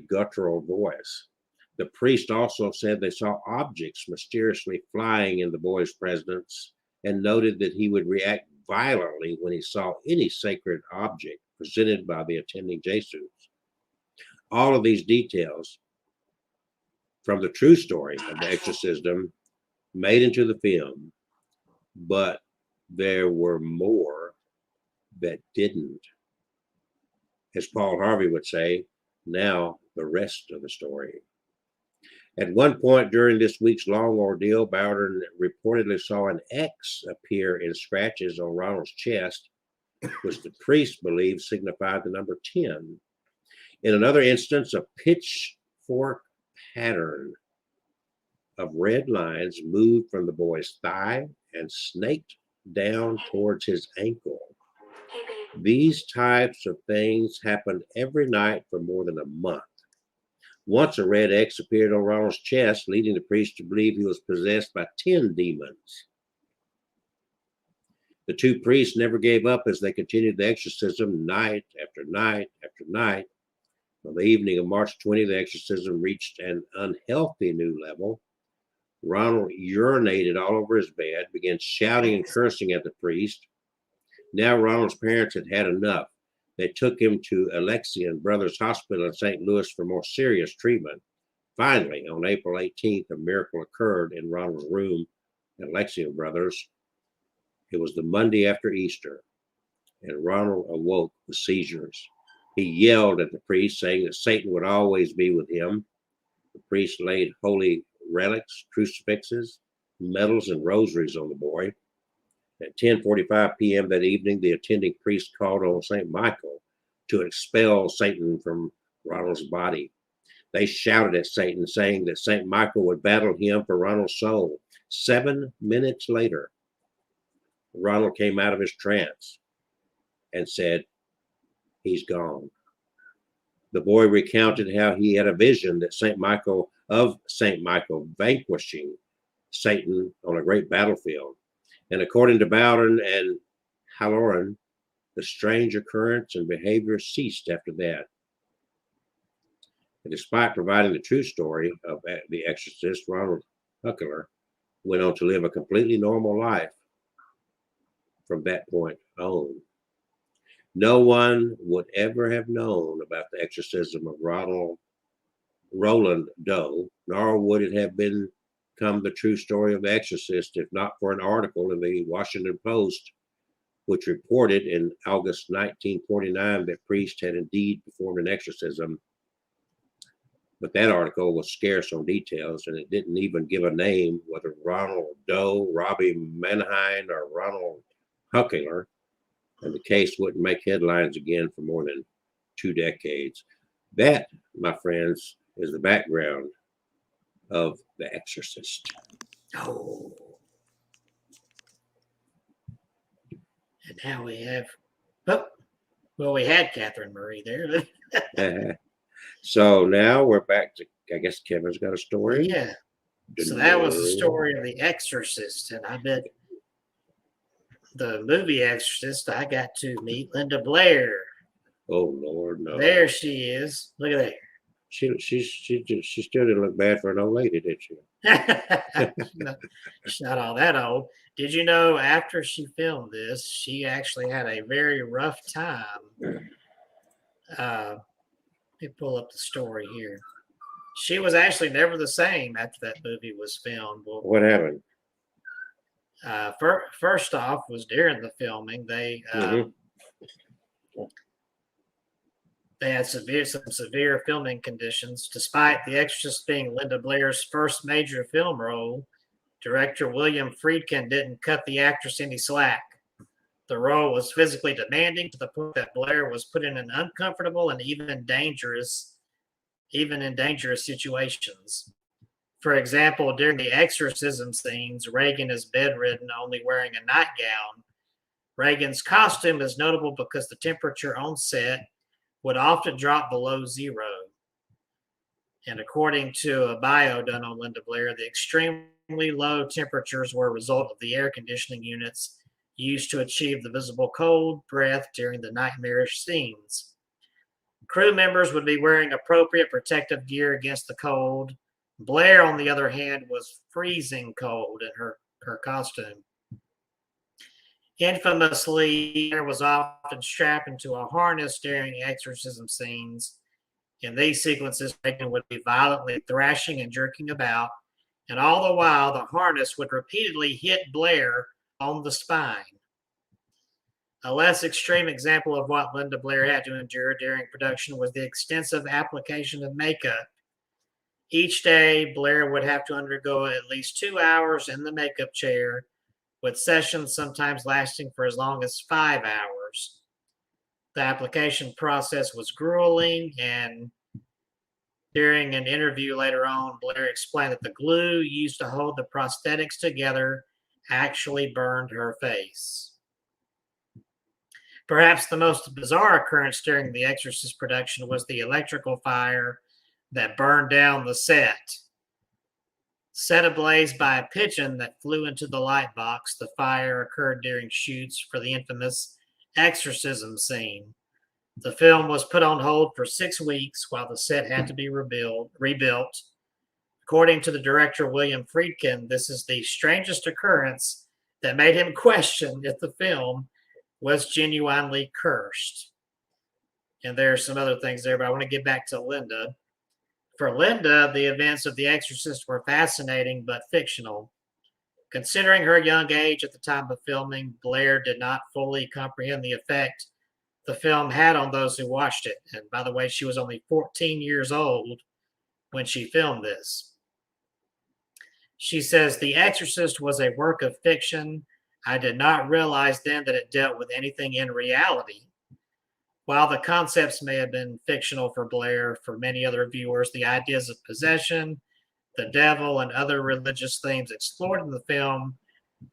guttural voice. The priest also said they saw objects mysteriously flying in the boy's presence and noted that he would react violently when he saw any sacred object presented by the attending Jesuits. All of these details from the true story of the exorcism made into the film, but there were more that didn't. As Paul Harvey would say, now the rest of the story. At one point during this week's long ordeal, Bowdern reportedly saw an X appear in scratches on Ronald's chest, which the priest believed signified the number 10. In another instance, a pitchfork pattern of red lines moved from the boy's thigh and snaked down towards his ankle. These types of things happened every night for more than a month. Once a red X appeared on Ronald's chest, leading the priest to believe he was possessed by 10 demons. The two priests never gave up as they continued the exorcism night after night after night. On the evening of March 20, the exorcism reached an unhealthy new level. Ronald urinated all over his bed, began shouting and cursing at the priest. Now Ronald's parents had had enough. They took him to Eclen Brothers Hospital in St. Louis for more serious treatment. Finally, on April 18th, a miracle occurred in Ronald's room at Eclen Brothers. It was the Monday after Easter, and Ronald awoke with seizures. He yelled at the priest, saying that Satan would always be with him. The priest laid holy relics, crucifixes, medals, and rosaries on the boy. At 10:45 p.m. that evening, the attending priest called on St. Michael to expel Satan from Ronald's body. They shouted at Satan, saying that St. Michael would battle him for Ronald's soul. 7 minutes later, Ronald came out of his trance and said, "He's gone." The boy recounted how he had a vision that Saint Michael vanquishing Satan on a great battlefield. And according to Bowden and Halloran, the strange occurrence and behavior ceased after that. And despite providing the true story of the exorcist, Ronald Huckler went on to live a completely normal life from that point on. No one would ever have known about the exorcism of Roland Doe, nor would it have become the true story of the exorcist if not for an article in the Washington Post, which reported in August 1949 that priest had indeed performed an exorcism. But that article was scarce on details, and it didn't even give a name, whether Ronald Doe, Robbie Manheim, or Ronald Huckler, and the case wouldn't make headlines again for more than 2 decades. That, my friends, is the background of The Exorcist. Oh. And now we have, well, we had Catherine Marie there. So now we're back to, I guess Kevin's got a story. Yeah. So that was the story of The Exorcist. And I bet the movie Exorcist, I got to meet Linda Blair. Oh, Lord, no. There she is. Look at that. She still didn't look bad for an old lady, did she? She's not all that old. Did you know after she filmed this, she actually had a very rough time? Let me pull up the story here. She was actually never the same after that movie was filmed. Well, what happened? First off, was during the filming, they had some severe filming conditions. Despite The Exorcist being Linda Blair's first major film role, director William Friedkin didn't cut the actress any slack. The role was physically demanding to the point that Blair was put in an uncomfortable and even in dangerous situations. For example, during the exorcism scenes, Reagan is bedridden, only wearing a nightgown. Reagan's costume is notable because the temperature on set would often drop below zero. And according to a bio done on Linda Blair, the extremely low temperatures were a result of the air conditioning units used to achieve the visible cold breath during the nightmarish scenes. Crew members would be wearing appropriate protective gear against the cold. Blair, on the other hand, was freezing cold in her costume. Infamously, Blair was often strapped into a harness during exorcism scenes. In these sequences, Reagan would be violently thrashing and jerking about, and all the while, the harness would repeatedly hit Blair on the spine. A less extreme example of what Linda Blair had to endure during production was the extensive application of makeup. Each day, Blair would have to undergo at least 2 hours in the makeup chair, with sessions sometimes lasting for as long as 5 hours. The application process was grueling, and during an interview later on, Blair explained that the glue used to hold the prosthetics together actually burned her face. Perhaps the most bizarre occurrence during the Exorcist production was the electrical fire that burned down the set. Set ablaze by a pigeon that flew into the light box, the fire occurred during shoots for the infamous exorcism scene. The film was put on hold for 6 weeks while the set had to be rebuilt. According to the director William Friedkin, this is the strangest occurrence that made him question if the film was genuinely cursed. And there are some other things there, but I want to get back to Linda. For Linda, the events of The Exorcist were fascinating but fictional. Considering her young age at the time of filming, Blair did not fully comprehend the effect the film had on those who watched it. And by the way, she was only 14 years old when she filmed this. She says, "The Exorcist was a work of fiction. I did not realize then that it dealt with anything in reality. While the concepts may have been fictional for Blair, for many other viewers, the ideas of possession, the devil, and other religious themes explored in the film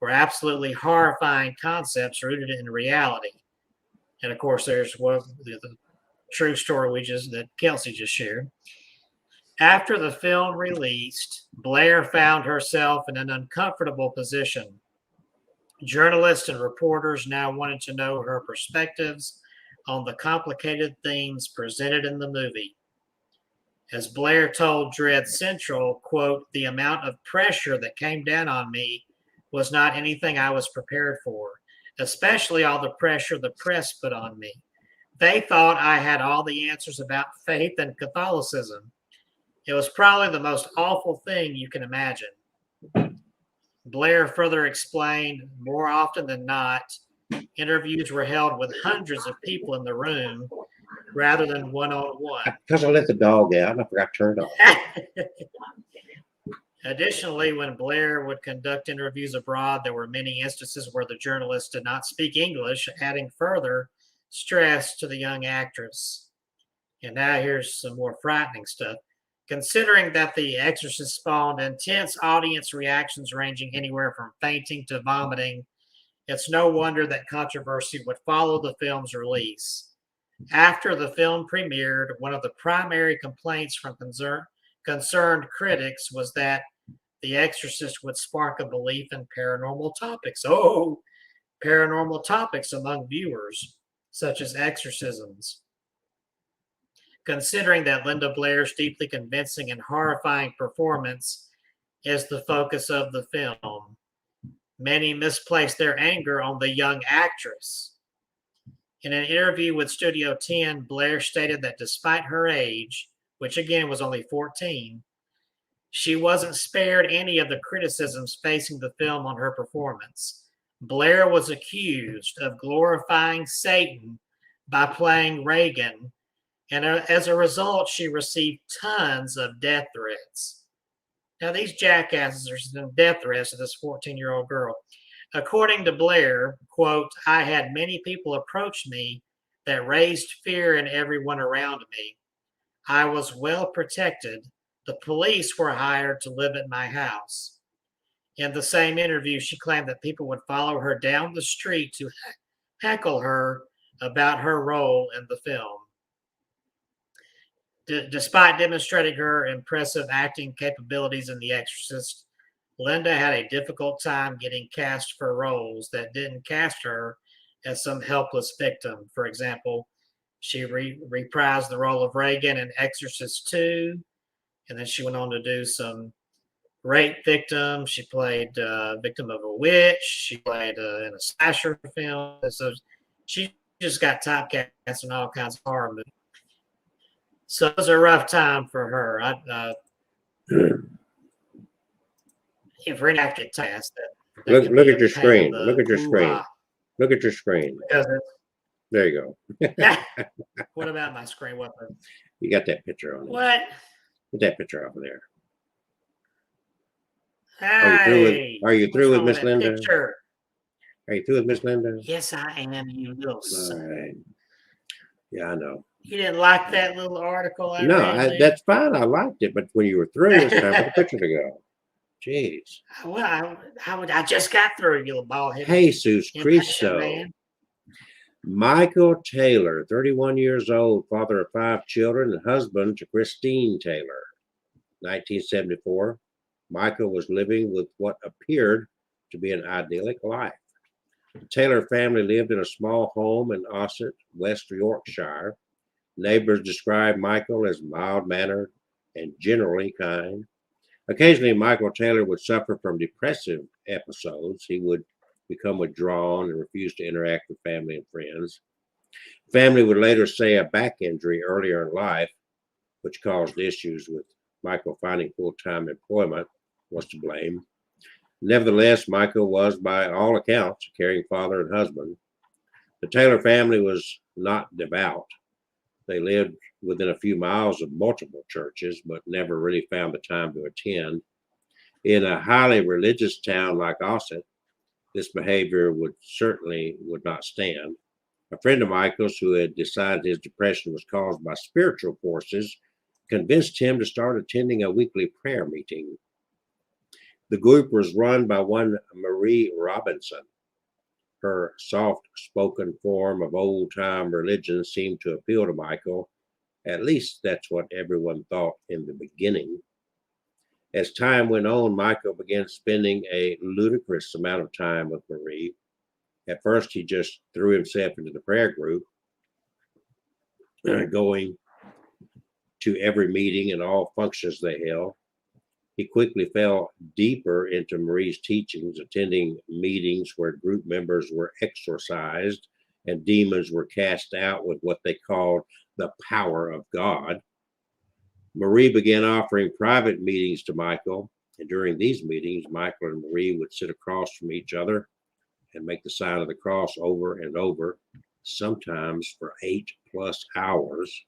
were absolutely horrifying concepts rooted in reality." And of course, there's the true story that Kelsey just shared. After the film released, Blair found herself in an uncomfortable position. Journalists and reporters now wanted to know her perspectives on the complicated themes presented in the movie. As Blair told Dread Central, quote, "The amount of pressure that came down on me was not anything I was prepared for, especially all the pressure the press put on me. They thought I had all the answers about faith and Catholicism. It was probably the most awful thing you can imagine." Blair further explained, more often than not, interviews were held with hundreds of people in the room rather than one-on-one. Because I let the dog out, I forgot to turn it off. Additionally, when Blair would conduct interviews abroad, there were many instances where the journalists did not speak English, adding further stress to the young actress. And now here's some more frightening stuff. Considering that The Exorcist spawned intense audience reactions ranging anywhere from fainting to vomiting, it's no wonder that controversy would follow the film's release. After the film premiered, one of the primary complaints from concerned critics was that The Exorcist would spark a belief in paranormal topics. Oh, paranormal topics among viewers, such as exorcisms. Considering that Linda Blair's deeply convincing and horrifying performance is the focus of the film, many misplaced their anger on the young actress. In an interview with Studio 10, Blair stated that despite her age, which again was only 14, she wasn't spared any of the criticisms facing the film on her performance. Blair was accused of glorifying Satan by playing Reagan, and as a result, she received tons of death threats. Now, these jackasses are sending death threats to this 14-year-old girl. According to Blair, quote, "I had many people approach me that raised fear in everyone around me. I was well protected. The police were hired to live at my house." In the same interview, she claimed that people would follow her down the street to heckle her about her role in the film. Despite demonstrating her impressive acting capabilities in The Exorcist, Linda had a difficult time getting cast for roles that didn't cast her as some helpless victim. For example, she reprised the role of Reagan in Exorcist 2, and then she went on to do some rape victim. She played victim of a witch. She played in a slasher film. So she just got typecast in all kinds of horror movies. So it was a rough time for her. If we're not get task that Look at your screen. Look at your screen. Look at your screen. There you go. What about my screen? What? You got that picture on it. What? Get that picture off of there. Hey, are you through with Miss Linda? Picture? Are you through with Miss Linda? Yes, I am, you little son. All right. Yeah, I know. You didn't like that little article? That's fine. I liked it, but when you were through, it's time for the picture to go. Jeez. Well, I just got through, you little bald head. Jesus Christo. Michael Taylor, 31 years old, father of 5 children, and husband to Christine Taylor. 1974. Michael was living with what appeared to be an idyllic life. The Taylor family lived in a small home in Ossett, West Yorkshire. Neighbors described Michael as mild-mannered and generally kind. Occasionally, Michael Taylor would suffer from depressive episodes. He would become withdrawn and refuse to interact with family and friends. Family would later say a back injury earlier in life, which caused issues with Michael finding full-time employment, was to blame. Nevertheless, Michael was, by all accounts, a caring father and husband. The Taylor family was not devout. They lived within a few miles of multiple churches, but never really found the time to attend. In a highly religious town like Ossett, this behavior would not stand. A friend of Michael's, who had decided his depression was caused by spiritual forces, convinced him to start attending a weekly prayer meeting. The group was run by one Marie Robinson. her soft-spoken form of old-time religion seemed to appeal to Michael. At least that's what everyone thought in the beginning. As time went on, Michael began spending a ludicrous amount of time with Marie. At first, he just threw himself into the prayer group, going to every meeting and all functions they held. He quickly fell deeper into Marie's teachings, attending meetings where group members were exorcised and demons were cast out with what they called the power of God. Marie began offering private meetings to Michael, and during these meetings, Michael and Marie would sit across from each other and make the sign of the cross over and over, sometimes for 8+ hours.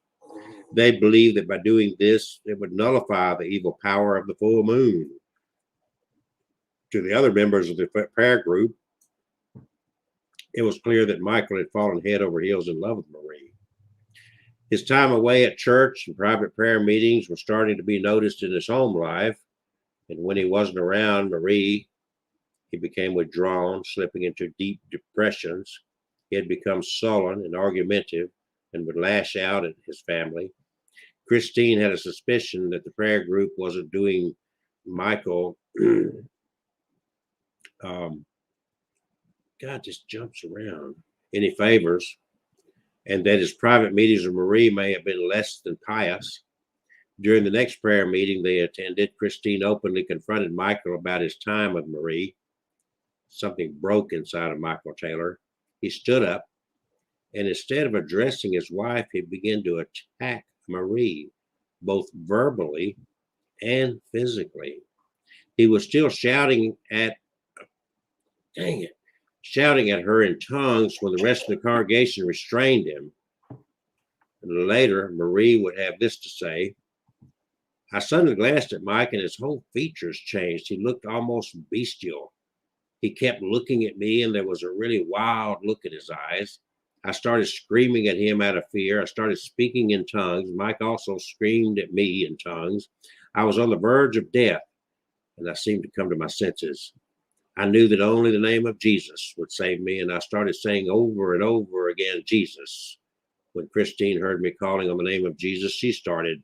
They believed that by doing this, it would nullify the evil power of the full moon. To the other members of the prayer group, it was clear that Michael had fallen head over heels in love with Marie. His time away at church and private prayer meetings was starting to be noticed in his home life, and when he wasn't around Marie, he became withdrawn, slipping into deep depressions. He had become sullen and argumentative and would lash out at his family. Christine had a suspicion that the prayer group wasn't doing Michael, God just jumps around, any favors, and that his private meetings with Marie may have been less than pious. During the next prayer meeting they attended, Christine openly confronted Michael about his time with Marie. Something broke inside of Michael Taylor. He stood up, and instead of addressing his wife, he began to attack Marie, both verbally and physically. He was still shouting at her in tongues when the rest of the congregation restrained him. And later, Marie would have this to say: I suddenly glanced at Mike, and his whole features changed. He looked almost bestial. He kept looking at me, and there was a really wild look in his eyes. I started screaming at him out of fear. I started speaking in tongues. Mike also screamed at me in tongues. I was on the verge of death, and I seemed to come to my senses. I knew that only the name of Jesus would save me, and I started saying over and over again, Jesus. When Christine heard me calling on the name of Jesus, she started,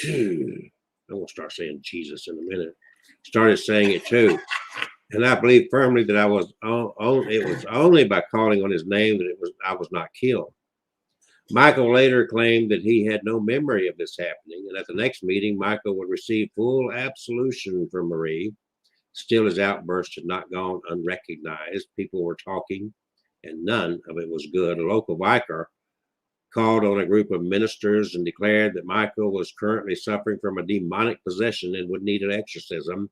I'm going to start saying Jesus in a minute, started saying it too. And I believe firmly that it was only by calling on his name that I was not killed. Michael later claimed that he had no memory of this happening, and at the next meeting, Michael would receive full absolution from Marie. Still, his outburst had not gone unrecognized. People were talking, and none of it was good. A local vicar called on a group of ministers and declared that Michael was currently suffering from a demonic possession and would need an exorcism.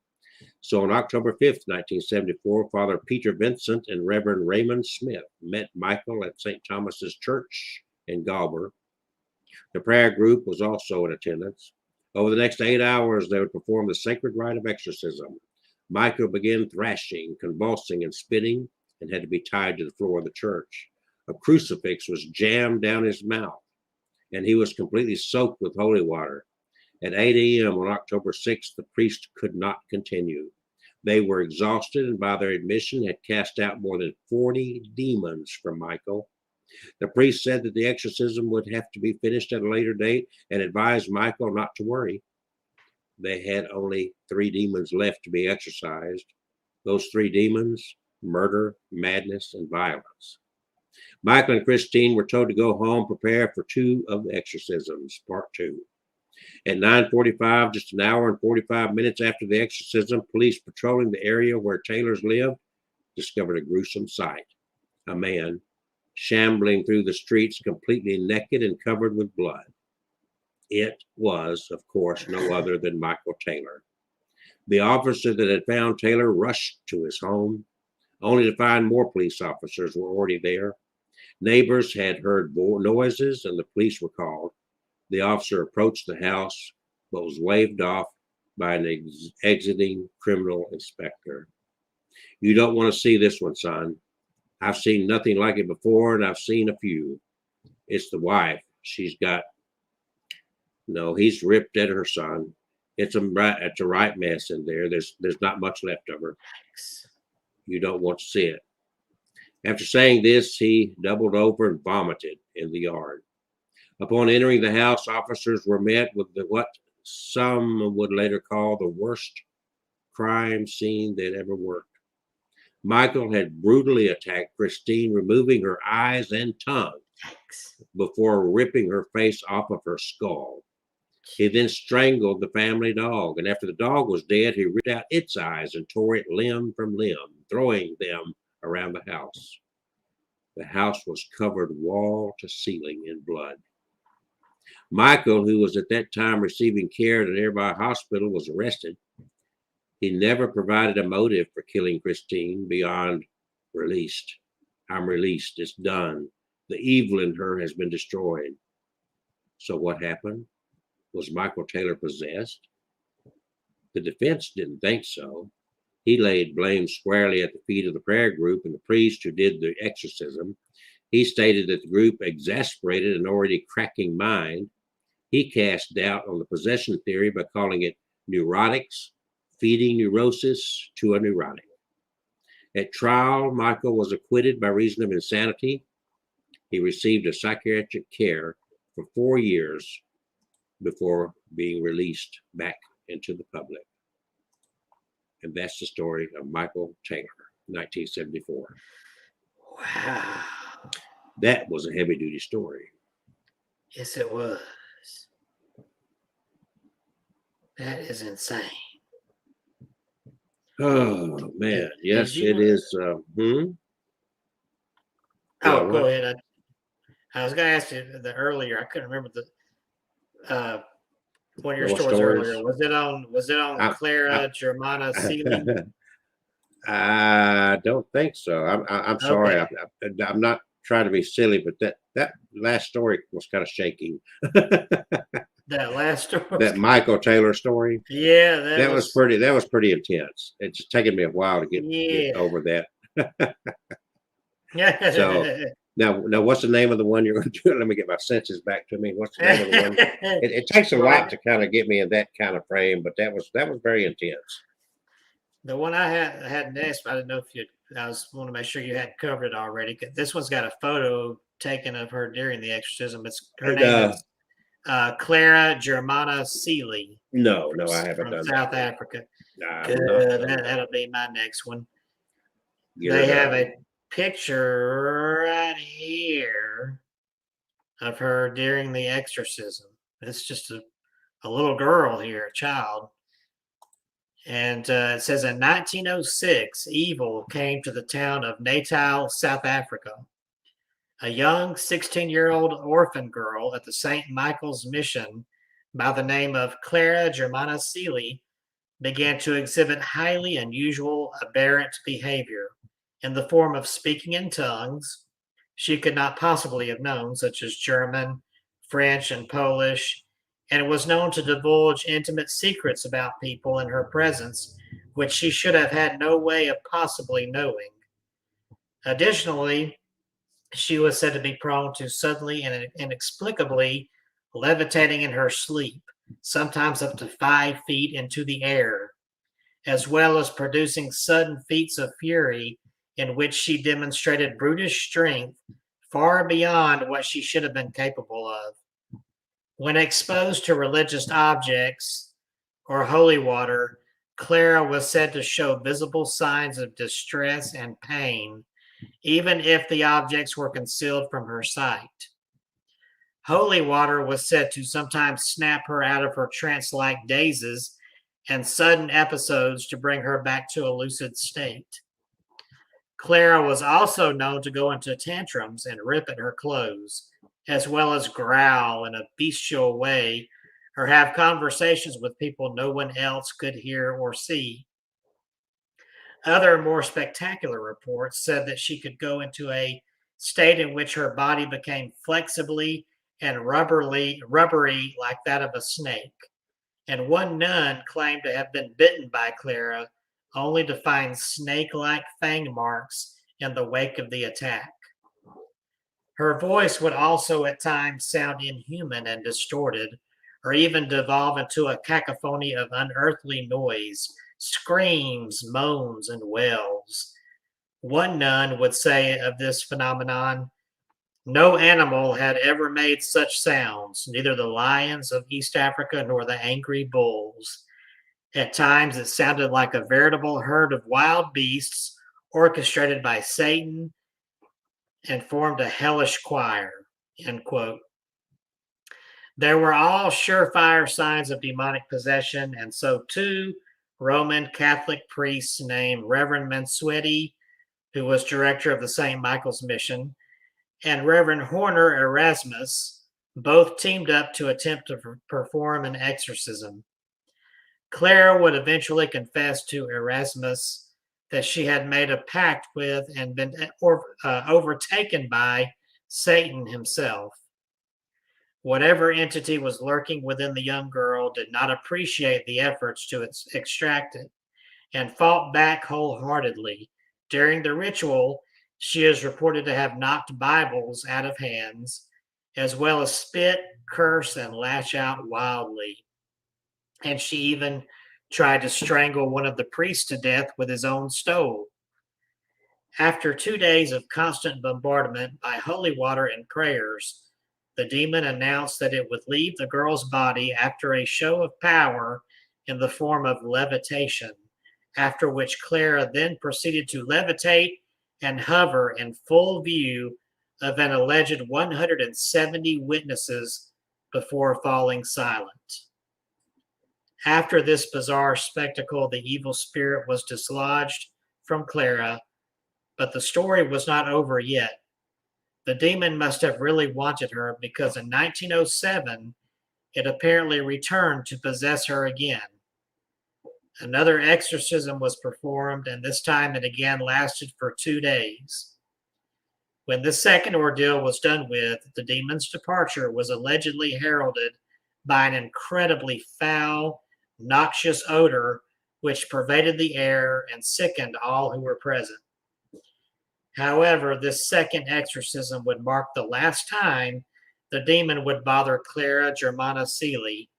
So on October 5th, 1974, Father Peter Vincent and Reverend Raymond Smith met Michael at St. Thomas's Church in Galber. The prayer group was also in attendance. Over the next 8 hours, they would perform the sacred rite of exorcism. Michael began thrashing, convulsing, and spitting, and had to be tied to the floor of the church. A crucifix was jammed down his mouth, and he was completely soaked with holy water. At 8 a.m. on October 6th, the priest could not continue. They were exhausted and by their admission had cast out more than 40 demons from Michael. The priest said that the exorcism would have to be finished at a later date and advised Michael not to worry. They had only 3 demons left to be exorcised. Those 3 demons: murder, madness, and violence. Michael and Christine were told to go home, prepare for 2 of the exorcisms, part 2. At 9:45, just an hour and 45 minutes after the exorcism, police patrolling the area where Taylors lived discovered a gruesome sight. A man shambling through the streets completely naked and covered with blood. It was, of course, no other than Michael Taylor. The officer that had found Taylor rushed to his home, only to find more police officers were already there. Neighbors had heard noises, and the police were called. The officer approached the house, but was waved off by an exiting criminal inspector. You don't want to see this one, son. I've seen nothing like it before, and I've seen a few. It's the wife. She's got... No, he's ripped at her, son. It's a right mess in there. There's not much left of her. You don't want to see it. After saying this, he doubled over and vomited in the yard. Upon entering the house, officers were met with what some would later call the worst crime scene that ever worked. Michael had brutally attacked Christine, removing her eyes and tongue before ripping her face off of her skull. He then strangled the family dog, and after the dog was dead, he ripped out its eyes and tore it limb from limb, throwing them around the house. The house was covered wall to ceiling in blood. Michael, who was at that time receiving care at a nearby hospital, was arrested. He never provided a motive for killing Christine beyond released. I'm released. It's done. The evil in her has been destroyed. So what happened? Was Michael Taylor possessed? The defense didn't think so. He laid blame squarely at the feet of the prayer group and the priest who did the exorcism. He stated that the group exasperated an already cracking mind. He cast doubt on the possession theory by calling it neurotics, feeding neurosis to a neurotic. At trial, Michael was acquitted by reason of insanity. He received a psychiatric care for 4 years before being released back into the public. And that's the story of Michael Taylor, 1974. Wow. That was a heavy-duty story. Yes, it was. That is insane. Oh, man. Yes, it is. Oh, go ahead. I was going to ask you earlier. I couldn't remember one of your stories earlier. Was it on Clara Germana Seeley? I don't think so. I'm sorry. Okay. I'm not trying to be silly, but that last story was kind of shaking. That last story, that Michael Taylor story. Yeah, that was pretty intense. It's just taken me a while to get over that. So now, what's the name of the one you're going to do? Let me get my senses back to me. What's the name of the one? It takes a lot to kind of get me in that kind of frame, but that was very intense. The one I had next, I didn't know if I want to make sure you hadn't covered it already. This one's got a photo taken of her during the exorcism. Her name is Clara Germana Seeley. No, I haven't done South that. Africa. Nah, Good. That'll be my next one. They have a picture right here of her during the exorcism. It's just a little girl here, a child. And it says in 1906, evil came to the town of Natal, South Africa. A young 16-year-old orphan girl at the St. Michael's Mission by the name of Clara Germana Seeley began to exhibit highly unusual, aberrant behavior in the form of speaking in tongues she could not possibly have known, such as German, French, and Polish, and was known to divulge intimate secrets about people in her presence, which she should have had no way of possibly knowing. Additionally, she was said to be prone to suddenly and inexplicably levitating in her sleep, sometimes up to 5 feet into the air, as well as producing sudden feats of fury in which she demonstrated brutish strength far beyond what she should have been capable of. When exposed to religious objects or holy water, Clara was said to show visible signs of distress and pain, even if the objects were concealed from her sight. Holy water was said to sometimes snap her out of her trance-like dazes and sudden episodes to bring her back to a lucid state. Clara was also known to go into tantrums and rip at her clothes, as well as growl in a bestial way or have conversations with people no one else could hear or see. Other more spectacular reports said that she could go into a state in which her body became flexibly and rubbery like that of a snake. And one nun claimed to have been bitten by Clara, only to find snake-like fang marks in the wake of the attack. Her voice would also at times sound inhuman and distorted, or even devolve into a cacophony of unearthly noise, screams, moans, and wails. One nun would say of this phenomenon, no animal had ever made such sounds, neither the lions of East Africa nor the angry bulls. At times, it sounded like a veritable herd of wild beasts orchestrated by Satan and formed a hellish choir, end quote. There were all surefire signs of demonic possession, and so two Roman Catholic priests named Reverend Mansueti, who was director of the St. Michael's Mission, and Reverend Horner Erasmus both teamed up to attempt to perform an exorcism. Clara would eventually confess to Erasmus that she had made a pact with and been overtaken by Satan himself. Whatever entity was lurking within the young girl did not appreciate the efforts to extract it and fought back wholeheartedly. During the ritual, she is reported to have knocked Bibles out of hands, as well as spit, curse, and lash out wildly. And she even tried to strangle one of the priests to death with his own stole. After 2 days of constant bombardment by holy water and prayers, the demon announced that it would leave the girl's body after a show of power in the form of levitation, after which Clara then proceeded to levitate and hover in full view of an alleged 170 witnesses before falling silent. After this bizarre spectacle, the evil spirit was dislodged from Clara, but the story was not over yet. The demon must have really wanted her, because in 1907, it apparently returned to possess her again. Another exorcism was performed, and this time it again lasted for 2 days. When this second ordeal was done with, the demon's departure was allegedly heralded by an incredibly foul, noxious odor which pervaded the air and sickened all who were present. However, this second exorcism would mark the last time the demon would bother Clara Germana Seeley,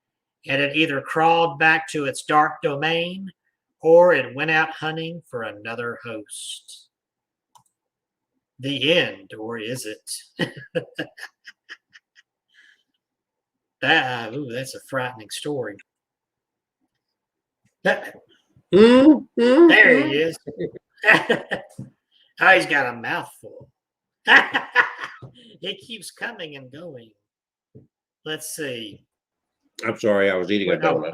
and it either crawled back to its dark domain or it went out hunting for another host. The end, or is it? That's a frightening story. There he is. Oh, he's got a mouthful. It keeps coming and going. Let's see. I'm sorry, I was eating a donut.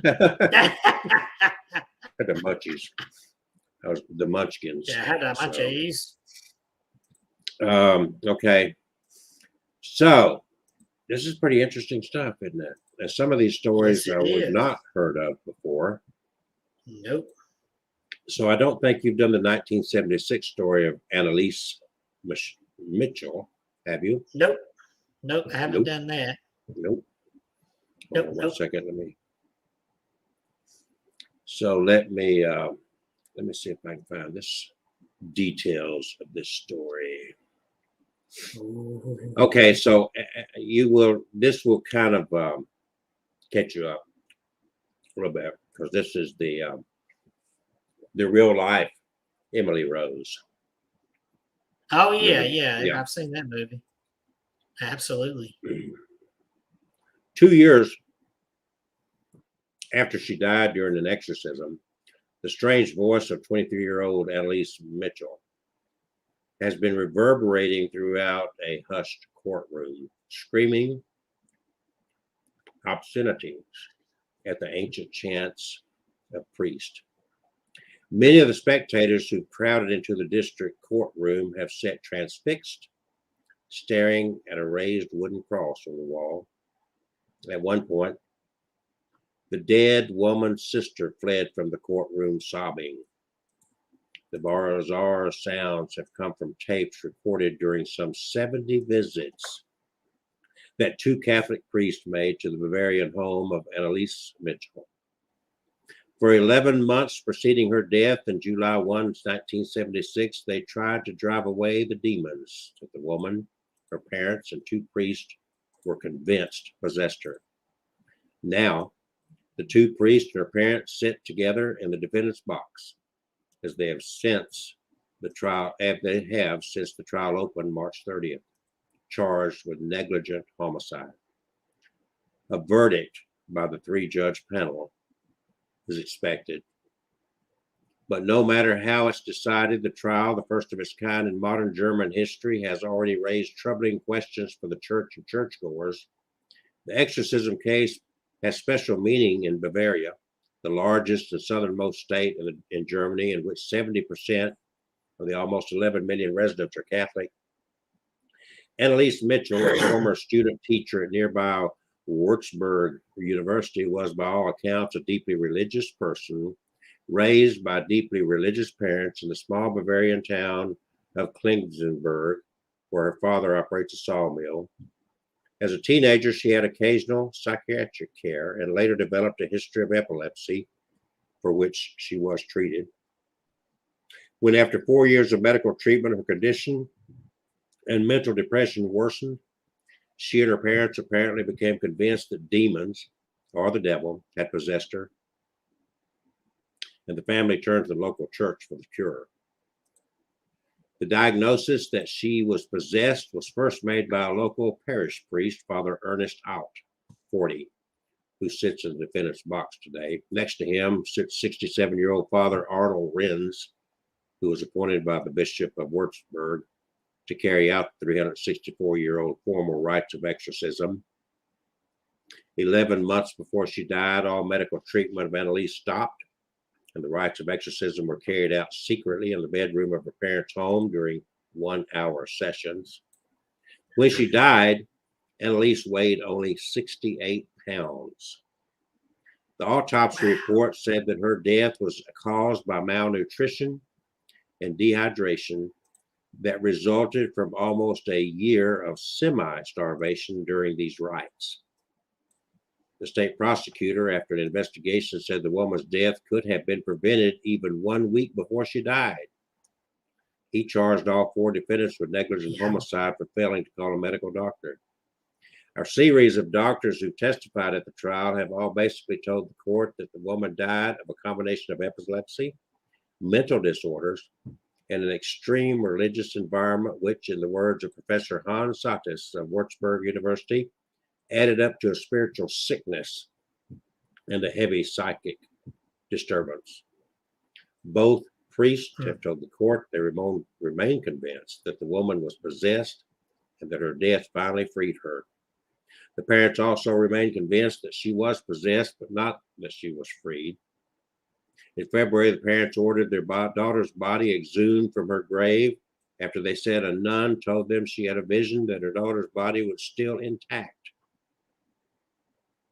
Had the munchies. I was the munchkins. Yeah, I had a munchies. Okay. So this is pretty interesting stuff, isn't it? And some of these stories Yes, I was not heard of before. Nope. So I don't think you've done the 1976 story of Annalise Mitchell, have you? Nope. Nope, I haven't done that. Nope. Nope. One second, let me see if I can find this details of this story. Ooh. Okay, so this will kind of catch you up a little bit, because this is the real life Emily Rose. Oh yeah. I've seen that movie. Absolutely. 2 years after she died during an exorcism, the strange voice of 23-year-old Annalise Mitchell has been reverberating throughout a hushed courtroom, screaming obscenities at the ancient chants of priests. Many of the spectators who crowded into the district courtroom have sat transfixed, staring at a raised wooden cross on the wall. At one point, the dead woman's sister fled from the courtroom sobbing. The bizarre sounds have come from tapes recorded during some 70 visits that 2 Catholic priests made to the Bavarian home of Annalise Mitchell. For 11 months preceding her death in July 1, 1976, they tried to drive away the demons that the woman, her parents, and 2 priests were convinced possessed her. Now, the 2 priests and her parents sit together in the defendant's box, as they have since the trial, they have since the trial opened March 30th, charged with negligent homicide. A verdict by the 3-judge panel is expected. But no matter how it's decided, the trial, the first of its kind in modern German history, has already raised troubling questions for the church and churchgoers. The exorcism case has special meaning in Bavaria, the largest and southernmost state in Germany, in which 70% of the almost 11 million residents are Catholic. Anneliese Mitchell, a former student teacher at nearby Würzburg University, was by all accounts a deeply religious person, raised by deeply religious parents in the small Bavarian town of Klingsenberg, where her father operates a sawmill. As a teenager, she had occasional psychiatric care and later developed a history of epilepsy, for which she was treated. When, after 4 years of medical treatment, her condition and mental depression worsened, she and her parents apparently became convinced that demons, or the devil, had possessed her, and the family turned to the local church for the cure. The diagnosis that she was possessed was first made by a local parish priest, Father Ernest Alt, 40, who sits in the defendant's box today. Next to him sits 67-year-old Father Arnold Renz, who was appointed by the Bishop of Würzburg to carry out the 364-year-old formal rites of exorcism. 11 months before she died, all medical treatment of Anneliese stopped, and the rites of exorcism were carried out secretly in the bedroom of her parents' home during 1-hour sessions. When she died, Anneliese weighed only 68 pounds. The autopsy report said that her death was caused by malnutrition and dehydration that resulted from almost a year of semi-starvation during these rites. The state prosecutor, after an investigation, said the woman's death could have been prevented even 1 week before she died. He charged all 4 defendants with negligent homicide for failing to call a medical doctor. Our series of doctors who testified at the trial have all basically told the court that the woman died of a combination of epilepsy, mental disorders, and an extreme religious environment, which, in the words of Professor Hans Satis of Würzburg University, added up to a spiritual sickness and a heavy psychic disturbance. Both priests have told the court they remain convinced that the woman was possessed and that her death finally freed her. The parents also remain convinced that she was possessed, but not that she was freed. In February, the parents ordered their daughter's body exhumed from her grave after they said a nun told them she had a vision that her daughter's body was still intact.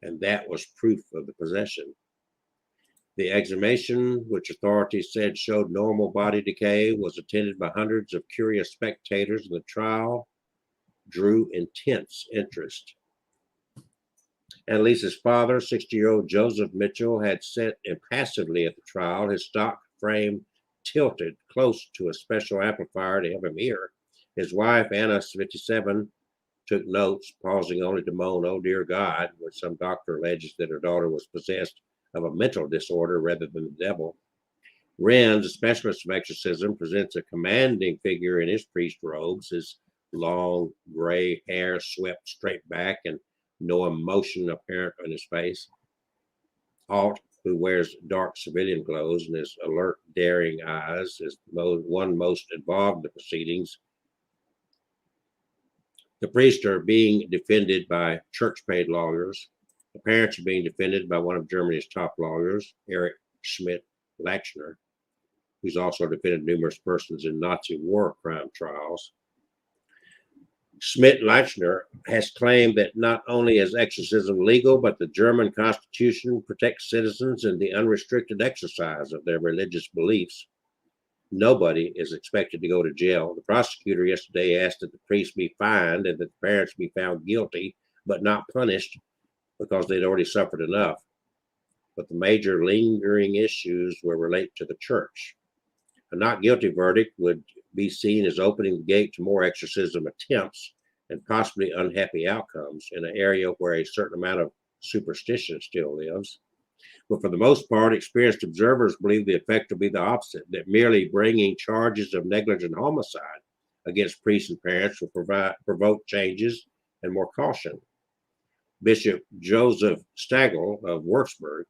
And that was proof of the possession. The exhumation, which authorities said showed normal body decay, was attended by hundreds of curious spectators, and the trial drew intense interest. Anneliese's father, 60-year-old Joseph Mitchell, had sat impassively at the trial, his stock frame tilted close to a special amplifier to help him hear. His wife, Anna, 57, took notes, pausing only to moan, "Oh, dear God," when some doctor alleges that her daughter was possessed of a mental disorder rather than the devil. Renz, a specialist of exorcism, presents a commanding figure in his priest robes, his long gray hair swept straight back and no emotion apparent on his face. Alt, who wears dark civilian clothes and his alert, daring eyes, is one most involved in the proceedings. The priests are being defended by church-paid lawyers. The parents are being defended by one of Germany's top lawyers, Erich Schmidt-Lachner, who's also defended numerous persons in Nazi war crime trials. Schmidt-Lachner has claimed that not only is exorcism legal, but the German Constitution protects citizens in the unrestricted exercise of their religious beliefs. Nobody is expected to go to jail. The prosecutor yesterday asked that the priests be fined and that the parents be found guilty, but not punished because they'd already suffered enough. But the major lingering issues will relate to the church. A not guilty verdict would be seen as opening the gate to more exorcism attempts and possibly unhappy outcomes in an area where a certain amount of superstition still lives. But for the most part, experienced observers believe the effect will be the opposite, that merely bringing charges of negligent homicide against priests and parents will provoke changes and more caution. Bishop Joseph Stagel of Würzburg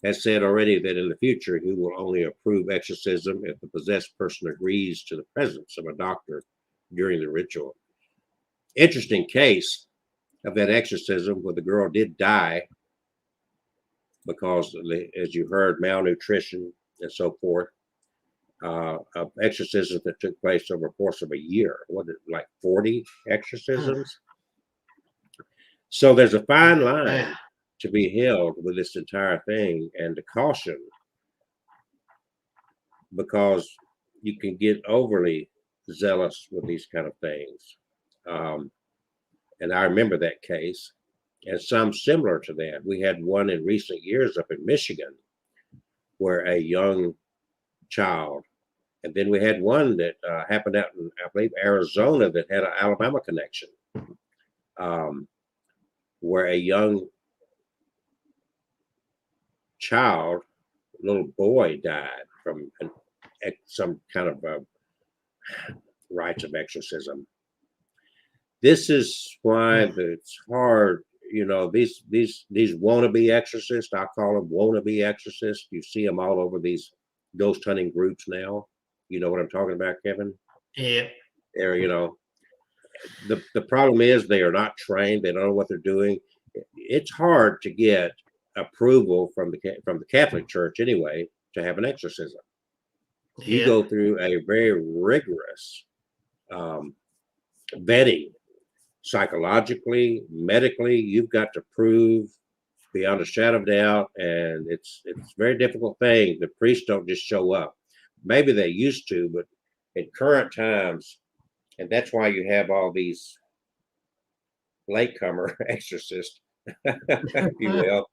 has said already that in the future he will only approve exorcism if the possessed person agrees to the presence of a doctor during the ritual. Interesting case of that exorcism where the girl did die because, as you heard, malnutrition and so forth. Of exorcisms that took place over the course of a year. What is it, like 40 exorcisms? So there's a fine line to be held with this entire thing, and to caution, because you can get overly zealous with these kind of things. And I remember that case, and some similar to that. We had one in recent years up in Michigan where a young child, and then we had one that happened out in, I believe, Arizona, that had an Alabama connection, where a young child, little boy, died from some kind of rites of exorcism. This is why it's hard. You know, these wannabe exorcists, I call them wannabe exorcists. You see them all over these ghost hunting groups now. You know what I'm talking about, Kevin? Yeah. They're, you know, the problem is they are not trained. They don't know what they're doing. It's hard to get approval from the Catholic Church anyway to have an exorcism. You go through a very rigorous vetting, psychologically, medically. You've got to prove beyond a shadow of doubt, and it's a very difficult thing. The priests don't just show up. Maybe they used to, but in current times, and that's why you have all these latecomer exorcists, if you will.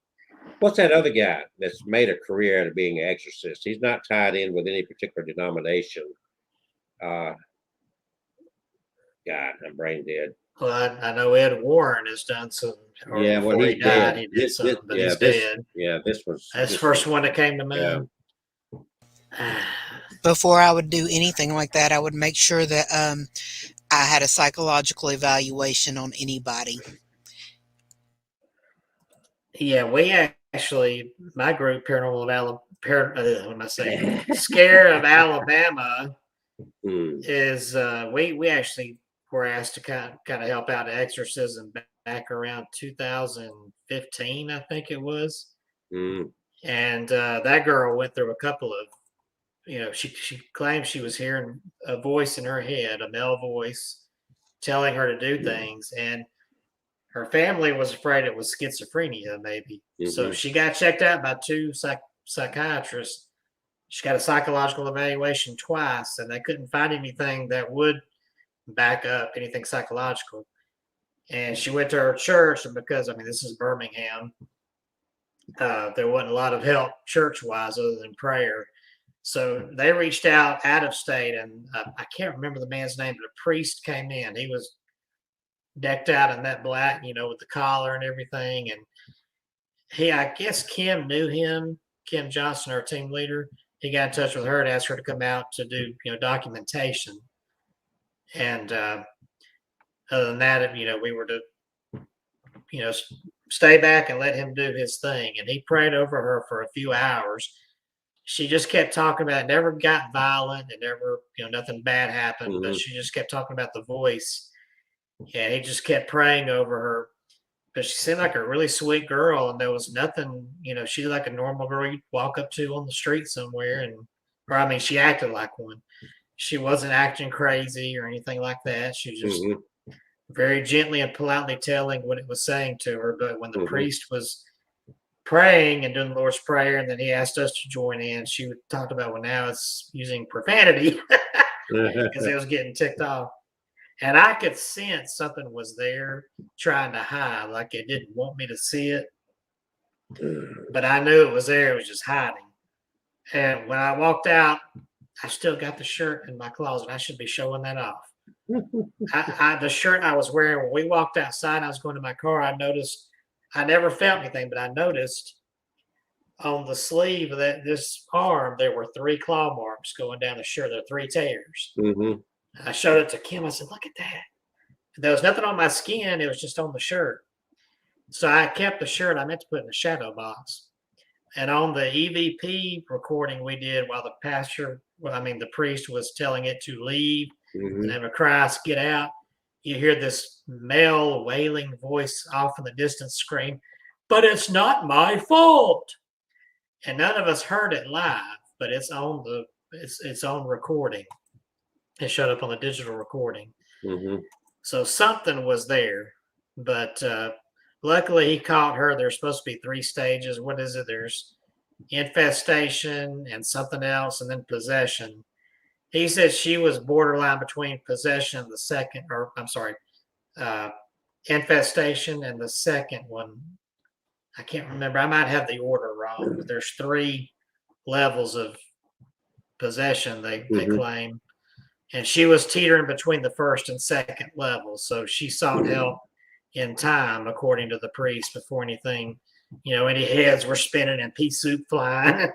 What's that other guy that's made a career out of being an exorcist? He's not tied in with any particular denomination. God, I'm brain dead. Well, I know Ed Warren has done some. Yeah, well, he he's died. dead. He did something, but he's dead. This was. That's the first one that came to mind. Before I would do anything like that, I would make sure that I had a psychological evaluation on anybody. Yeah, we actually, my group, Scare of Alabama, is we actually were asked to kind of help out an exorcism back around 2015, I think it was. And that girl went through a couple of, she claimed she was hearing a voice in her head, a male voice, telling her to do things, and her family was afraid it was schizophrenia, maybe. So she got checked out by two psychiatrists. She got a psychological evaluation twice, and they couldn't find anything that would back up anything psychological. And she went to her church, and because, this is Birmingham, there wasn't a lot of help church-wise other than prayer. So they reached out of state, and I can't remember the man's name, but a priest came in. He was decked out in that black, with the collar and everything. And I guess Kim knew him, Kim Johnson, our team leader. He got in touch with her and asked her to come out to do, documentation. And other than that, we were to, stay back and let him do his thing. And he prayed over her for a few hours. She just kept talking about it, never got violent, and never, nothing bad happened, but she just kept talking about the voice. Yeah, he just kept praying over her. But she seemed like a really sweet girl, and there was nothing, she's like a normal girl you'd walk up to on the street somewhere. She acted like one. She wasn't acting crazy or anything like that. She was just very gently and politely telling what it was saying to her. But when the priest was praying and doing the Lord's Prayer, and then he asked us to join in, she talked about, well, now it's using profanity because it was getting ticked off. And I could sense something was there trying to hide, like it didn't want me to see it. But I knew it was there. It was just hiding. And when I walked out, I still got the shirt in my closet. I should be showing that off. The shirt I was wearing when we walked outside, I was going to my car. I noticed, I never felt anything, but I noticed on the sleeve of this arm, there were 3 claw marks going down the shirt. There were 3 tears. Mm-hmm. I showed it to Kim. I said, "Look at that." There was nothing on my skin. It was just on the shirt. So I kept the shirt. I meant to put it in the shadow box. And on the EVP recording we did while the priest was telling it to leave Mm-hmm. and have a Christ get out, you hear this male wailing voice off in the distance scream, "But it's not my fault." And none of us heard it live, but it's on it's on recording. It showed up on the digital recording. Mm-hmm. So something was there, but luckily he caught her. There's supposed to be 3 stages. What is it? There's infestation and something else, and then possession. He said she was borderline between possession and the second, or I'm sorry, infestation and the second one. I can't remember. I might have the order wrong, but there's 3 levels of possession they claim. And she was teetering between the first and second level. So she sought help in time, according to the priest, before anything, any heads were spinning and pea soup flying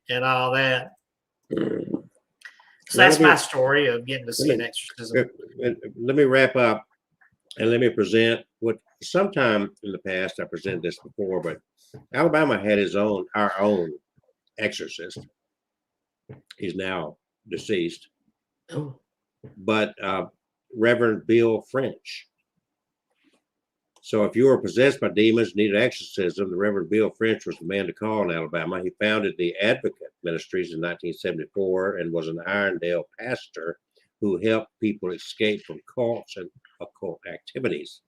and all that. So that's my story of getting to see an exorcism. Let me wrap up and let me present what sometime in the past I presented this before, but Alabama had our own exorcist. He's now deceased, but Reverend Bill French. So if you were possessed by demons, needed exorcism, the Reverend Bill French was the man to call in Alabama. He founded the Advocate Ministries in 1974 and was an Irondale pastor who helped people escape from cults and occult activities.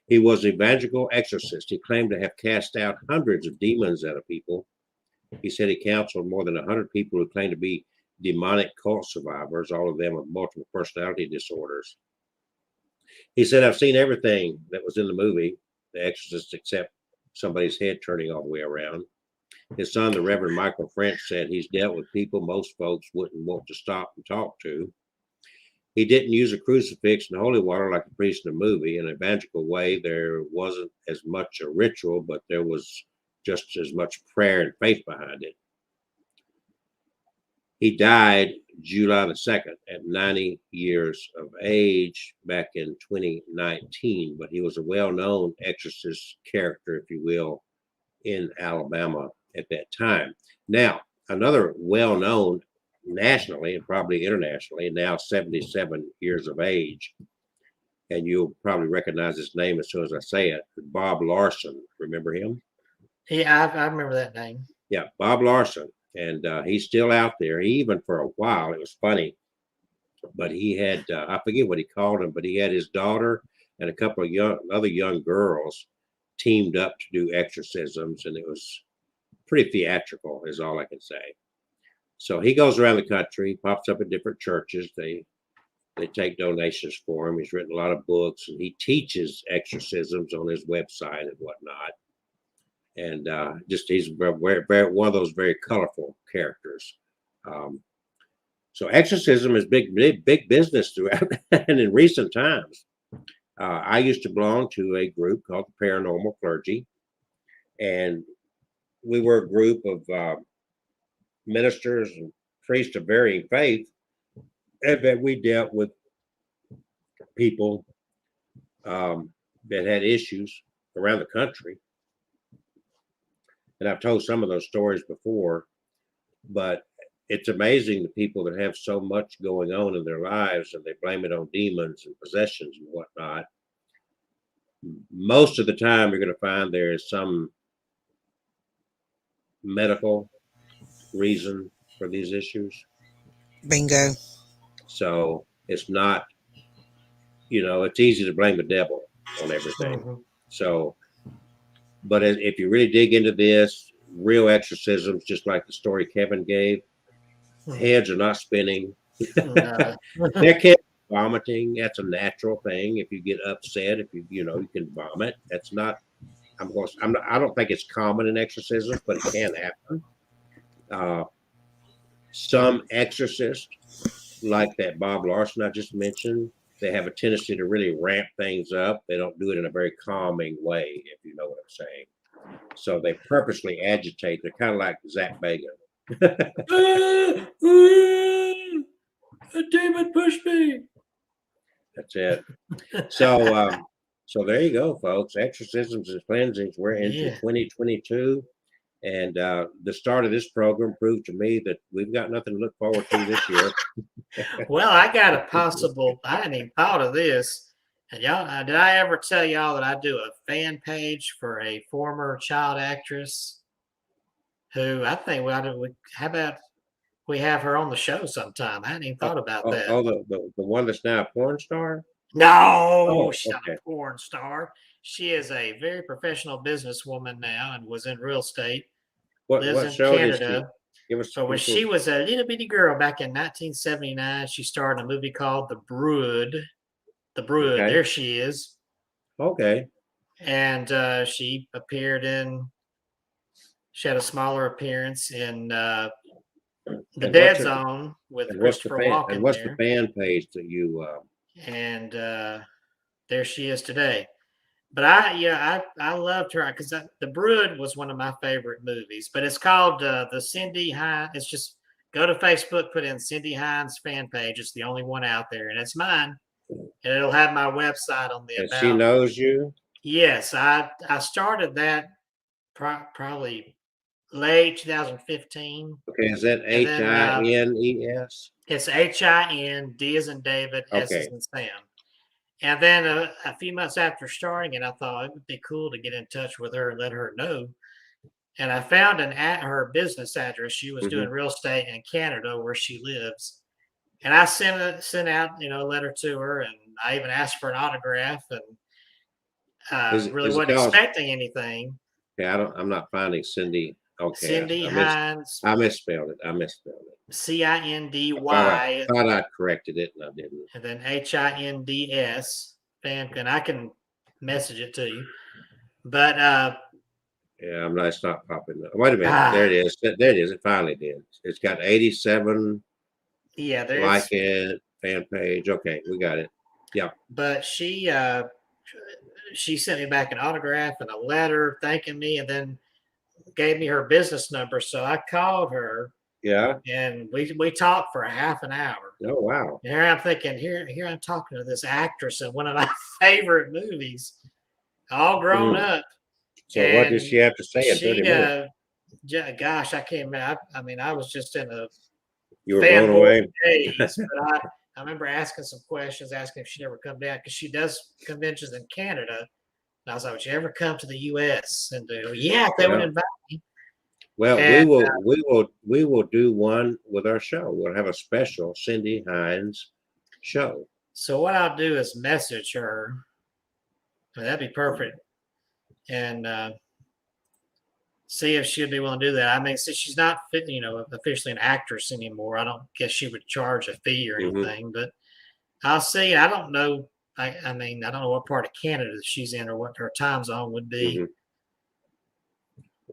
He was an evangelical exorcist. He claimed to have cast out hundreds of demons out of people. He said he counseled more than 100 people who claimed to be demonic cult survivors, all of them with multiple personality disorders. He said, "I've seen everything that was in the movie, The Exorcist, except somebody's head turning all the way around." His son, the Reverend Michael French, said he's dealt with people most folks wouldn't want to stop and talk to. He didn't use a crucifix and holy water like the priest in the movie. In an evangelical way, there wasn't as much a ritual, but there was just as much prayer and faith behind it. He died July the 2nd at 90 years of age back in 2019, but he was a well-known exorcist character, if you will, in Alabama at that time. Now, another well-known nationally and probably internationally, now 77 years of age, and you'll probably recognize his name as soon as I say it, Bob Larson. Remember him? Yeah, I remember that name. Yeah, Bob Larson. And he's still out there. He even for a while, it was funny, but he had, I forget what he called him, but he had his daughter and a couple of other young girls teamed up to do exorcisms. And it was pretty theatrical is all I can say. So he goes around the country, pops up at different churches. They take donations for him. He's written a lot of books and he teaches exorcisms on his website and whatnot. And he's very, one of those very colorful characters. So exorcism is big business throughout and in recent times. I used to belong to a group called the Paranormal Clergy, and we were a group of ministers and priests of varying faith, and that we dealt with people that had issues around the country. And I've told some of those stories before, but it's amazing the people that have so much going on in their lives and they blame it on demons and possessions and whatnot. Most of the time, you're going to find there is some medical reason for these issues. Bingo. So it's not, it's easy to blame the devil on everything. Mm-hmm. So, but if you really dig into this, real exorcisms, just like the story Kevin gave, heads are not spinning. There can be vomiting. That's a natural thing. If you get upset, if you can vomit. That's not. I don't think it's common in exorcisms, but it can happen. Some exorcists, like that Bob Larson I just mentioned, they have a tendency to really ramp things up. They don't do it in a very calming way, if you know what I'm saying. So they purposely agitate. They're kind of like Zach Bagan. A demon pushed me. That's it. So, so there you go, folks. Exorcisms and cleansings. We're into 2022. And the start of this program proved to me that we've got nothing to look forward to this year. Well, I got a possible, I hadn't even thought of this. And y'all, did I ever tell y'all that I do a fan page for a former child actress who I think how about we have her on the show sometime? I hadn't even thought about that. Oh, the one that's now a porn star? No, she's not a porn star. She is a very professional businesswoman now and was in real estate. Lives in show Canada. Give us So when she was a little bitty girl back in 1979, she starred in a movie called The Brood. The Brood. Okay. There she is. Okay. And she appeared in. She had a smaller appearance in The Dead Zone with Christopher Walken. And what's the fan page that you? And there she is today. But I loved her because The Brood was one of my favorite movies. But it's called the Cindy Hines. It's just go to Facebook, put in Cindy Hines fan page. It's the only one out there, and it's mine. And it'll have my website on the about. She knows you. Yes, I started that probably late 2015. Okay, is that HINES? It's HIN, D as in David, S as in Sam. And then a few months after starting it, I thought it would be cool to get in touch with her and let her know. And I found her business address. She was doing real estate in Canada where she lives. And I sent out, a letter to her, and I even asked for an autograph, and really wasn't expecting anything. Yeah, I'm not finding Cindy. Okay, Cindy Hines. I misspelled it. CINDY. I thought I corrected it, and I didn't. And then HINDS. And I can message it to you. But yeah, it's not popping up. Wait a minute. There it is. There it is. It finally did. It's got 87. Yeah, there's like it, fan page. Okay, we got it. Yeah. But she sent me back an autograph and a letter thanking me, and then gave me her business number. So I called her. Yeah. And we talked for a half an hour. Oh wow. And here I'm thinking, here I'm talking to this actress in one of my favorite movies, all grown up. So what does she have to say in 30 minutes? Gosh, I can't remember. I mean, I was just in a you were blown away. Days, but I remember asking some questions, asking if she'd ever come down, because she does conventions in Canada. And I was like, would you ever come to the U.S.? And if they would invite me. Well, we will do one with our show. We'll have a special Cindy Hines show. So what I'll do is message her. That'd be perfect. And see if she'd be willing to do that. I mean, since she's not officially an actress anymore, I don't guess she would charge a fee or anything. But I'll see. I don't know. I don't know what part of Canada she's in or what her time zone would be.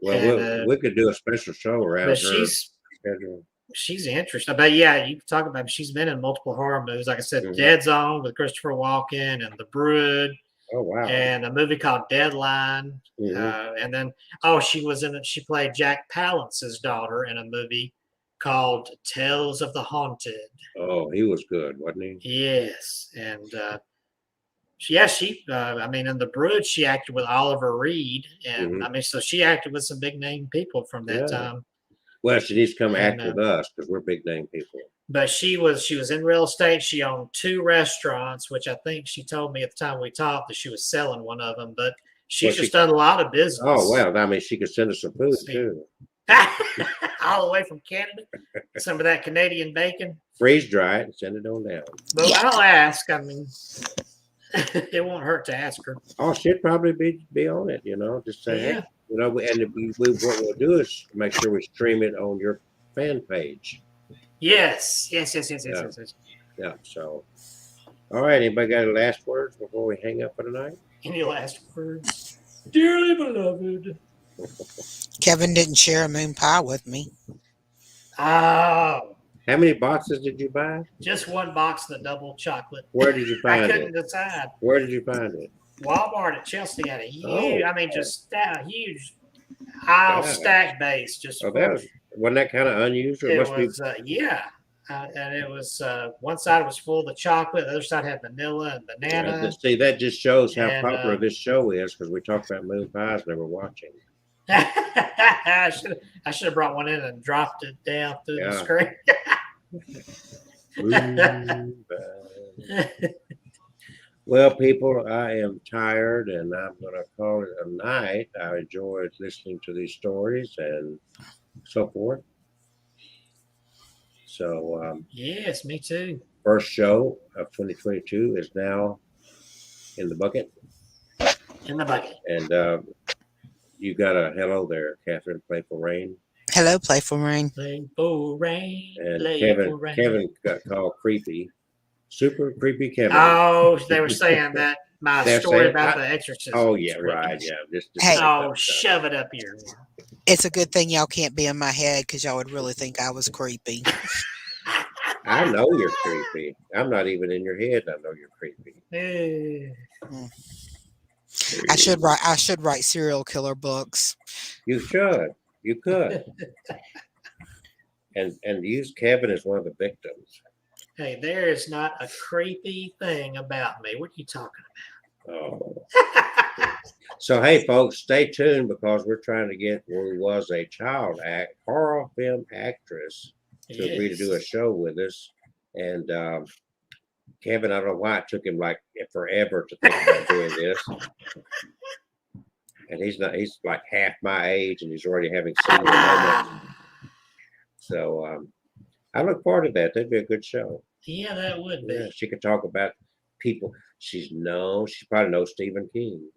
Well, we could do a special show around her schedule. She's interesting. But yeah, you can talk about it. She's been in multiple horror movies. Like I said, Dead Zone with Christopher Walken and The Brood. Oh wow! And a movie called Deadline. And then she played Jack Palance's daughter in a movie called Tales of the Haunted. Oh, he was good, wasn't he? Yes. And in The Brood, she acted with Oliver Reed. And so she acted with some big name people from that time. Well, she needs to come act with us because we're big name people. But she was in real estate. She owned 2 restaurants, which I think she told me at the time we talked that she was selling one of them. But she's done a lot of business. Oh, well, I mean, she could send us some food too. All the way from Canada. Some of that Canadian bacon. Freeze dry it and send it on down. But I'll ask. I mean, it won't hurt to ask her. Oh, she'd probably be on it, just say, hey, and what we'll do is make sure we stream it on your fan page. Yes. Yeah. So, all right. Anybody got any last words before we hang up for tonight? Any last words? Dearly beloved. Kevin didn't share a moon pie with me. Oh. How many boxes did you buy? Just one box of the double chocolate. Where did you find it? I couldn't decide. Where did you find it? Walmart at Chelsea had a huge, just a huge I'll Yeah. stack base just Oh, for wasn't that kind of unusual? it Must was yeah. And it was one side was full of chocolate, the other side had vanilla and be. banana. See, that just shows how And, popular this show is because we talked about moon pies never watching. I should have brought one in and dropped it down through the screen. Moon pie. Well, people, I am tired and I'm going to call it a night. I enjoyed listening to these stories and so forth. So, yes, me too. first show of 2022 is now in the bucket. In the bucket. And you got a hello there, Catherine, Playful Rain. Hello, Playful Rain. Playful Rain. And Playful Rain. Kevin got called creepy. Super creepy Kevin. Oh, they were saying that my story about the exorcism. Oh, yeah, right. Yeah. Just Hey. Oh, shove it up here. It's a good thing y'all can't be in my head because y'all would really think I was creepy. I know you're creepy. I'm not even in your head. I know you're creepy. I should write serial killer books. You should. You could. and use Kevin as one of the victims. Hey, there is not a creepy thing about me. What are you talking Oh. about? So, hey, folks, stay tuned because we're trying to get who was a horror film actress to agree to do a show with us. And Kevin, I don't know why it took him like forever to think about doing this. And he's like half my age and he's already having seen the moment. So I look forward to that. That'd be a good show. Yeah, that would be. Yeah, she could talk about people she probably knows Stephen King.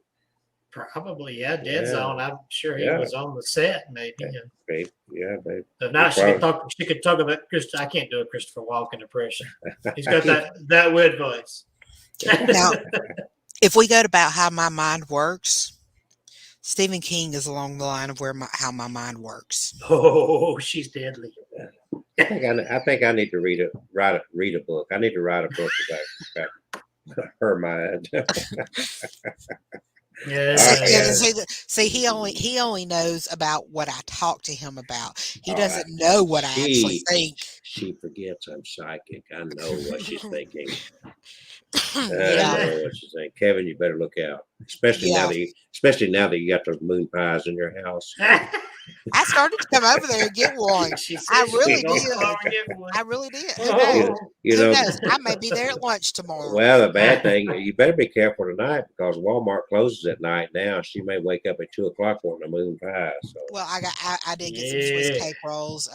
Probably, yeah. Dead Zone. I'm sure he was on the set, maybe. Babe. If not, she could talk about I can't do a Christopher Walken impression. He's got that weird voice. Now, if we go to about how my mind works, Stephen King is along the line of how my mind works. Oh, she's deadly. I think I need to read a book. I need to write a book about her mind. Yeah. See, he only knows about what I talk to him about. He doesn't know what I actually think. She forgets I'm psychic. I know what she's thinking. Yeah. I know what she's thinking. Kevin, you better look out. Especially now that you got those moon pies in your house. I started to come over there and get one. I really did. Who knows? Who knows? I may be there at lunch tomorrow. Well, the bad thing, you better be careful tonight because Walmart closes at night now. She may wake up at 2:00 wanting a moon pie. So. Well, I did get some Swiss cake rolls.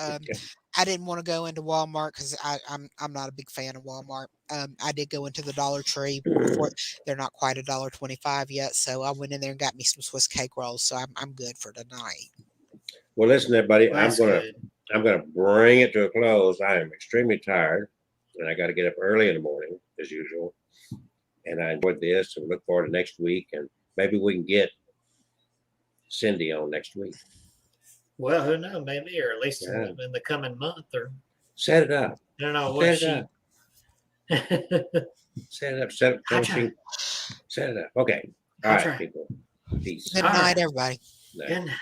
I didn't want to go into Walmart because I'm not a big fan of Walmart. I did go into the Dollar Tree before. They're not quite $1.25 yet, so I went in there and got me some Swiss cake rolls. So I'm good for tonight. Well, listen, everybody, I'm gonna bring it to a close. I am extremely tired, and I got to get up early in the morning as usual. And I enjoyed this, and look forward to next week, and maybe we can get Cindy on next week. Well, who knows? Maybe, or at least in the coming month, or set it up. I don't know what Set it up. Set it up. Okay. All right, people. Peace. Good night, everybody. Good night.